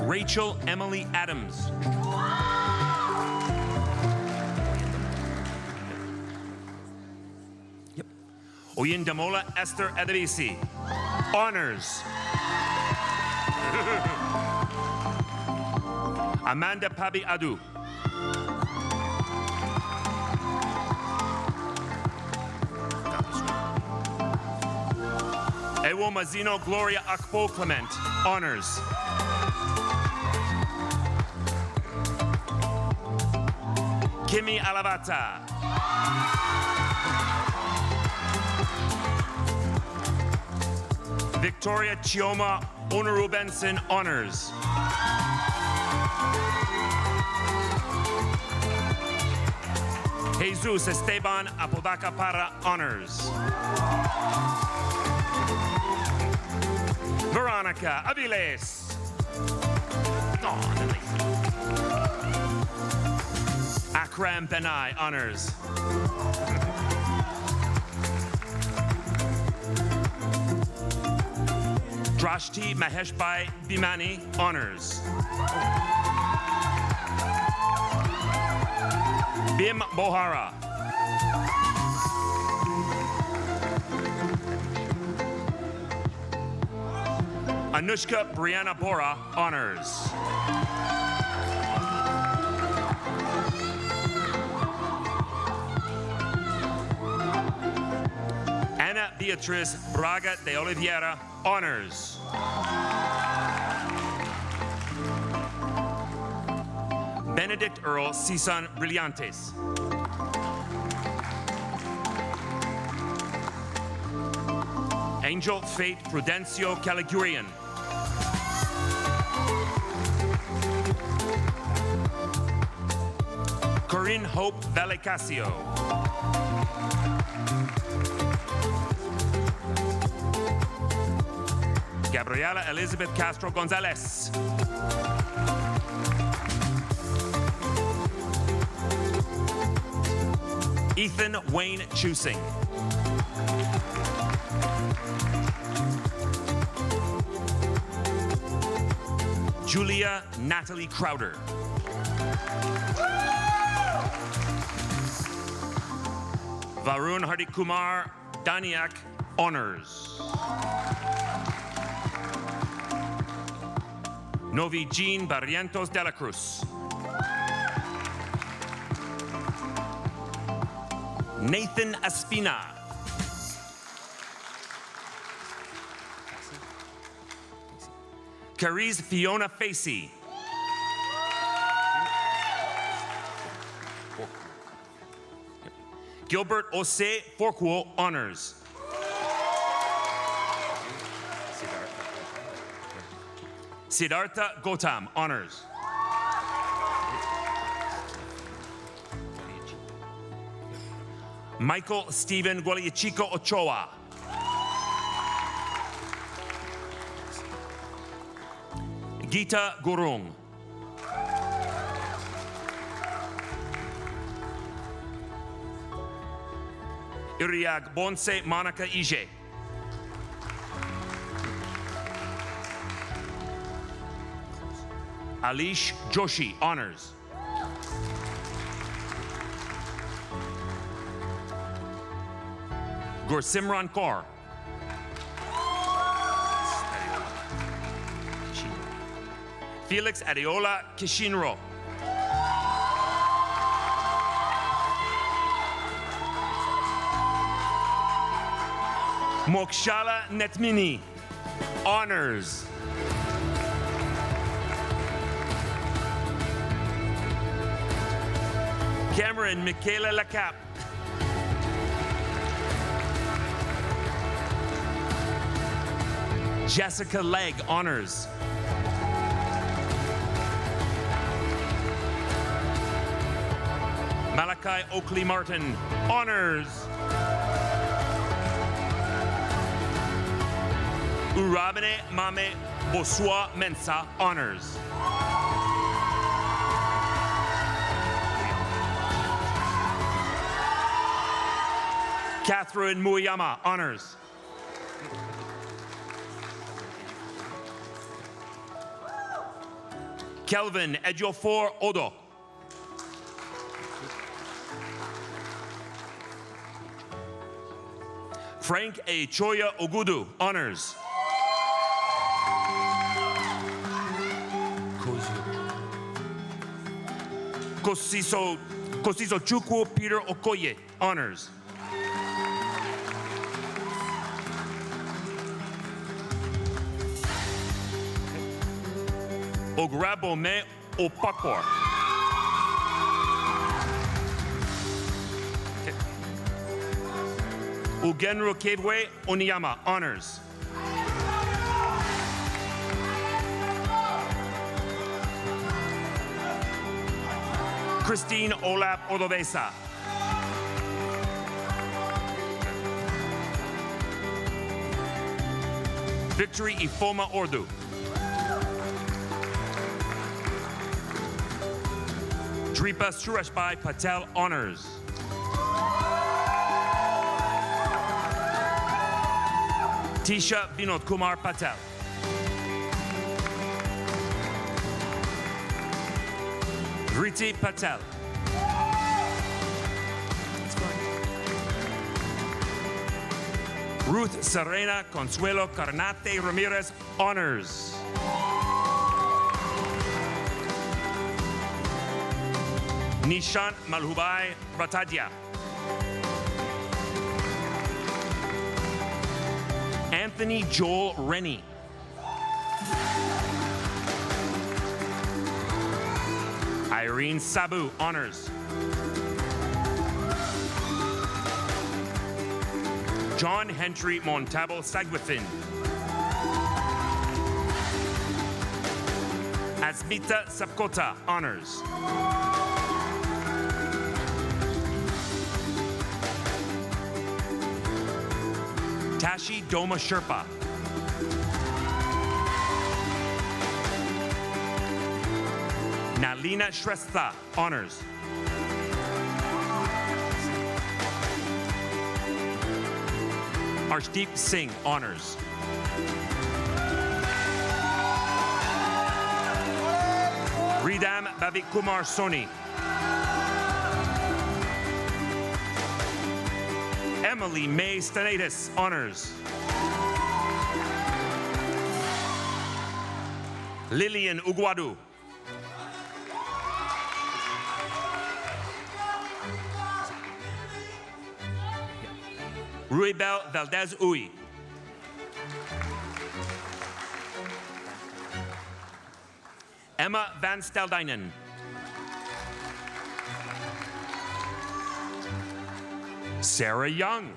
Rachel Emily Adams. Yep. Oyindamola Esther Adebisi, honors. Amanda Pabi Adu. Ewo Mazino Gloria Akpo Clement, honors. Kimi Alavata. Victoria Chioma Onoru Benson, honors. Jesus Esteban Apodaca Parra, honors. Veronica Aviles. Akram Benai, honors. Drashti Maheshbai Bimani, honors. Bim Bohara. Anushka Brianna Bora, honors. Ana Beatriz Braga de Oliveira, honors. Benedict Earl Cisan Brillantes. Angel Fate Prudencio Caligurian. Corinne Hope Vallecasio. Gabriela Elizabeth Castro Gonzalez. Ethan Wayne Chusing. Julia Natalie Crowder. Varun Hardikumar Daniak, honors. Novi Jean Barrientos de la Cruz. Nathan Espina. Carice Fiona Facey. Gilbert Ose Forquo, honors. Siddhartha Gautam, honors. Michael Stephen Gualiachico Ochoa. Gita Gurung. Iriag Bonse Monica Ije. Alish Joshi, honors. Gursimran Kaur. Felix Adeola Kishinro. Mokshala Netmini, honors. Cameron Michaela Lacap. Jessica Legg, honors. Malachi Oakley Martin, honors. Urabene Mame Bosua Mensa, honors. Catherine Muyama, honors. Kelvin Ediofor Odo. Frank A. Choya Ogudu, honors. Kosiso Chukwu Peter Okoye, honors. Ograbome Opakor. Ugenro Kebwe Oniyama, honors. Christine Olap Odovesa. Victory Ifoma Ordu. Dripa Sureshbhai Patel Honors. Tisha Vinod Kumar Patel. Riti Patel. Ruth Serena Consuelo Carnate Ramirez Honors. Nishant Malhubai Ratadia. Anthony Joel Rennie. Irene Sabu Honors. John Henry Montalvo Sagwithin. Asmita Sapkota Honors. Tashi Doma Sherpa. Nalina Shrestha Honors. Arshdeep Singh Honors. Ridam Bhavik Kumar Soni. Emily May Stanatis Honors. Lillian Ugwadu. Ruibel Valdez Uy. Emma Van Steldynen. Sarah Young.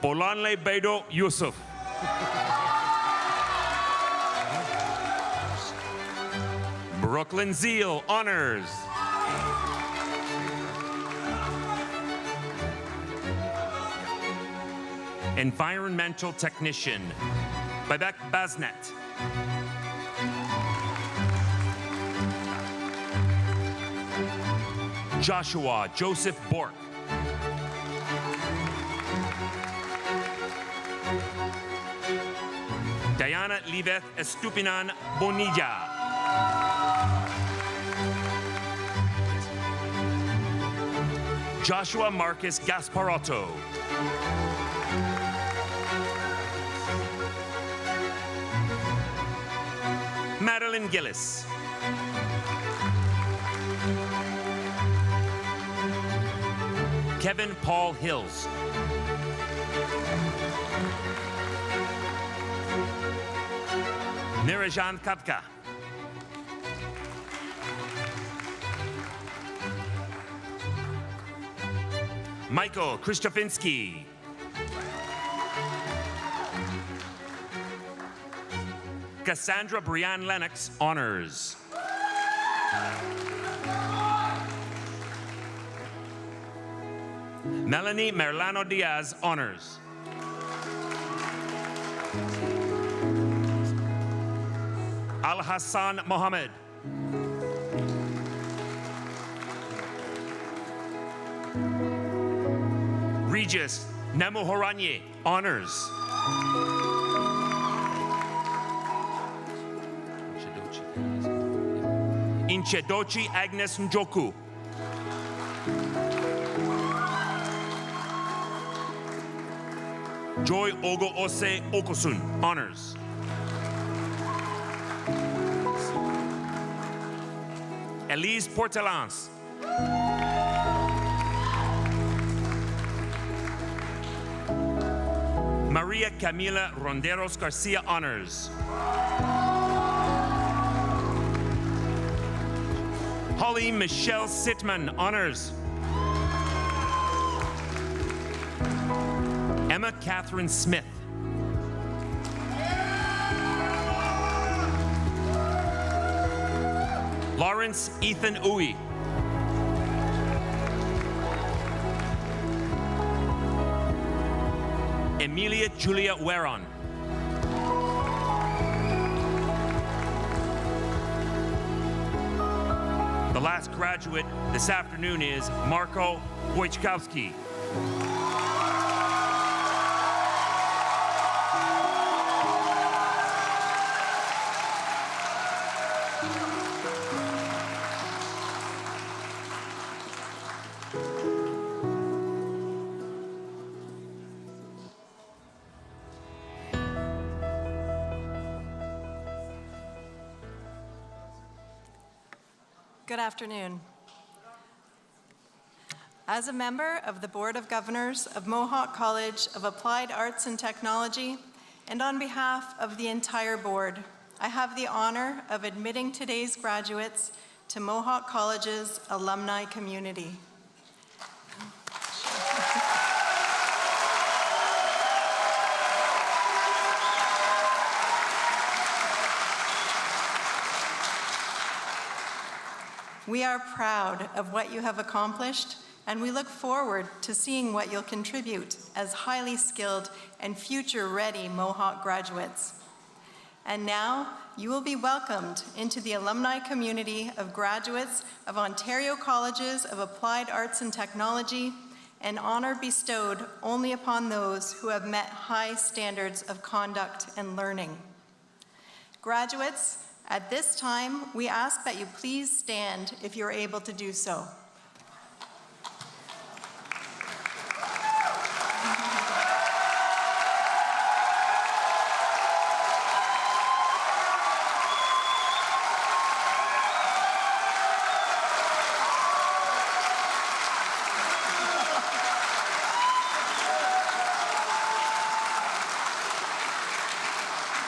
Bolanle Bedo Yusuf. Brooklyn Zeal Honors. Environmental Technician, Babek Baznet. Joshua Joseph Bork. Diana Liveth Estupinan Bonilla. Joshua Marcus Gasparotto. Madeline Gillis. Kevin Paul Hills. Nirajan Kapka. Michael Krzysztofinski. Cassandra Brianne Lennox Honors. Melanie Merlano Diaz Honors. Al Hassan Mohammed. Regis Nemu Horanye Honors. Inchedochi Agnes Njoku. Joy Ogo Ose Okosun Honors. Elise Portelans. Maria Camila Ronderos Garcia Honors. Holly Michelle Sittman Honors. Emma Catherine Smith. Lawrence Ethan Uwe. Emilia Julia Weron. The last graduate this afternoon is Marko Wojciechowski. Good afternoon. As a member of the Board of Governors of Mohawk College of Applied Arts and Technology, and on behalf of the entire board, I have the honor of admitting today's graduates to Mohawk College's alumni community. We are proud of what you have accomplished, and we look forward to seeing what you'll contribute as highly skilled and future-ready Mohawk graduates. And now, you will be welcomed into the alumni community of graduates of Ontario Colleges of Applied Arts and Technology, an honor bestowed only upon those who have met high standards of conduct and learning. Graduates, at this time, we ask that you please stand if you're able to do so.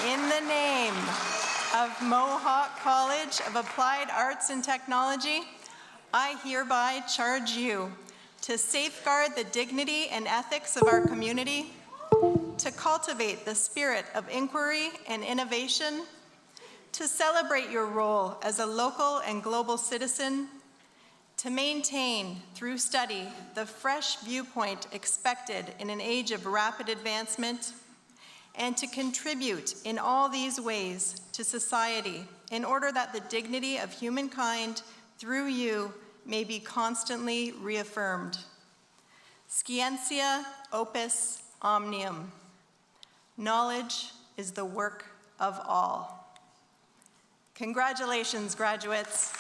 In the name of Mohawk College of Applied Arts and Technology, I hereby charge you to safeguard the dignity and ethics of our community, to cultivate the spirit of inquiry and innovation, to celebrate your role as a local and global citizen, to maintain, through study, the fresh viewpoint expected in an age of rapid advancement, and to contribute in all these ways to society in order that the dignity of humankind through you may be constantly reaffirmed. Scientia opus omnium. Knowledge is the work of all. Congratulations, graduates.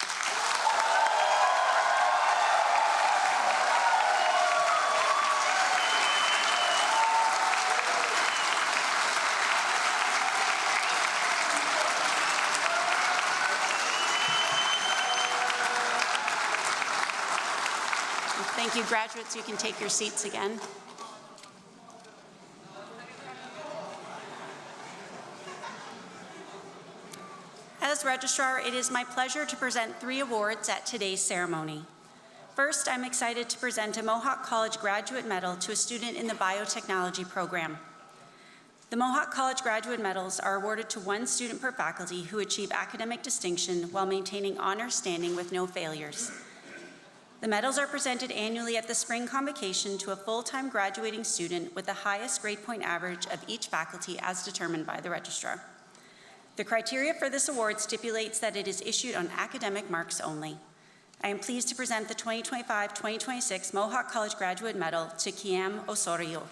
Thank you, graduates. You can take your seats again. As registrar, it is my pleasure to present 3 awards at today's ceremony. First, I'm excited to present a Mohawk College Graduate Medal to a student in the Biotechnology program. The Mohawk College Graduate Medals are awarded to 1 student per faculty who achieve academic distinction while maintaining honor standing with no failures. The medals are presented annually at the spring convocation to a full-time graduating student with the highest grade point average of each faculty as determined by the registrar. The criteria for this award stipulates that it is issued on academic marks only. I am pleased to present the 2025-2026 Mohawk College Graduate Medal to Kiam Osorio.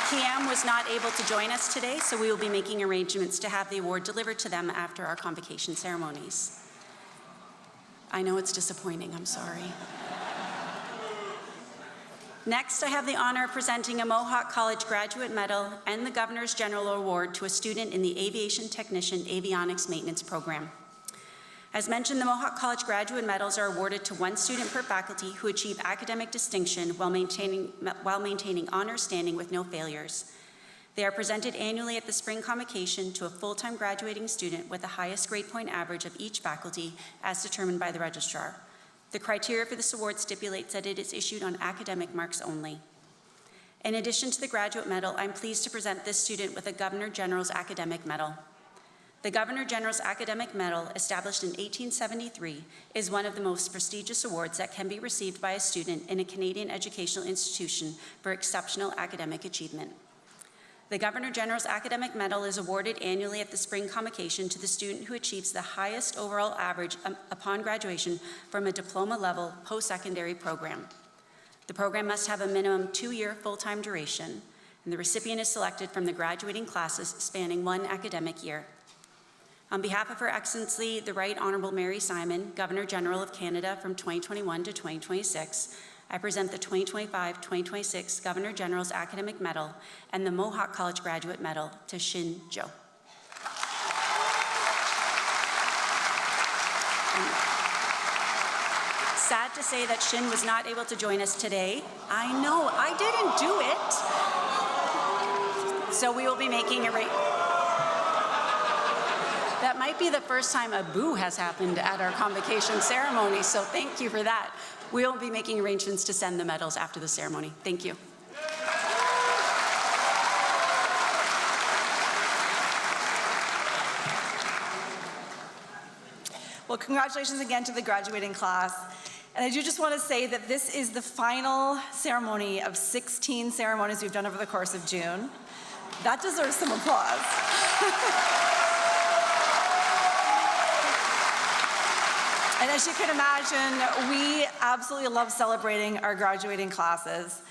Kiam was not able to join us today, so we will be making arrangements to have the award delivered to them after our convocation ceremonies. I know it's disappointing, I'm sorry. Next, I have the honor of presenting a Mohawk College Graduate Medal and the Governor's General Award to a student in the Aviation Technician Avionics Maintenance Program. As mentioned, the Mohawk College Graduate Medals are awarded to 1 student per faculty who achieve academic distinction while maintaining honor standing with no failures. They are presented annually at the spring convocation to a full-time graduating student with the highest grade point average of each faculty as determined by the registrar. The criteria for this award stipulates that it is issued on academic marks only. In addition to the graduate medal, I'm pleased to present this student with a Governor General's Academic Medal. The Governor General's Academic Medal, established in 1873, is one of the most prestigious awards that can be received by a student in a Canadian educational institution for exceptional academic achievement. The Governor General's Academic Medal is awarded annually at the Spring Convocation to the student who achieves the highest overall average upon graduation from a diploma-level post-secondary program. The program must have a minimum 2-year full-time duration, and the recipient is selected from the graduating classes spanning 1 academic year. On behalf of Her Excellency, the Right Honourable Mary Simon, Governor General of Canada from 2021 to 2026, I present the 2025-2026 Governor General's Academic Medal and the Mohawk College Graduate Medal to Shin Jo. Sad to say that Shin was not able to join us today. I know, I didn't do it. So we will be making a that might be the first time a boo has happened at our convocation ceremony, so thank you for that. We will be making arrangements to send the medals after the ceremony. Thank you. Well, congratulations again to the graduating class. And I do just want to say that this is the final ceremony of 16 ceremonies we've done over the course of June. That deserves some applause. And as you can imagine, we absolutely love celebrating our graduating classes.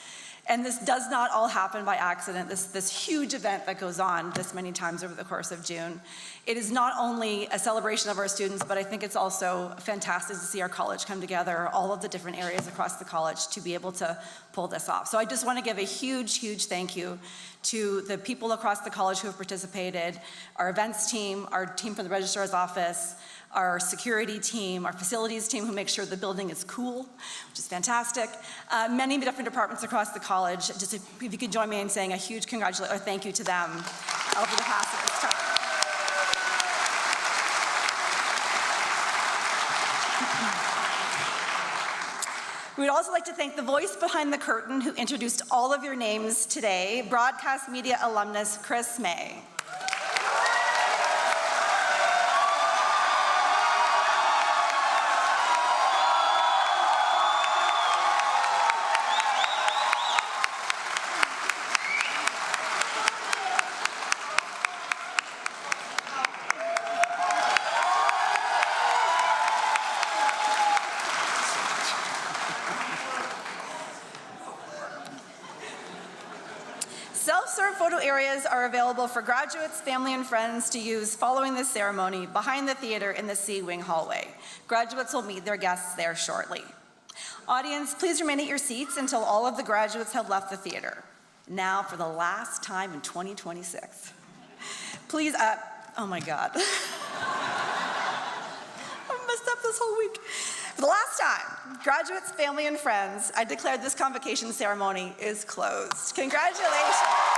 And this does not all happen by accident, this huge event that goes on this many times over the course of June. It is not only a celebration of our students, but I think it's also fantastic to see our college come together, all of the different areas across the college, to be able to pull this off. So I just want to give a huge, huge thank you to the people across the college who have participated, our events team, our team from the registrar's office, our security team, our facilities team who make sure the building is cool, which is fantastic. Many different departments across the college. Just if you could join me in saying a huge congratulations or thank you to them over the past of this time. We would also like to thank the voice behind the curtain who introduced all of your names today, broadcast media alumnus Chris May. Self-serve photo areas are available for graduates, family, and friends to use following this ceremony behind the theater in the C-Wing hallway. Graduates will meet their guests there shortly. Audience, please remain at your seats until all of the graduates have left the theater. Now for the last time in 2026. Please, oh my God. I've messed up this whole week. For the last time, graduates, family, and friends, I declare this convocation ceremony is closed. Congratulations.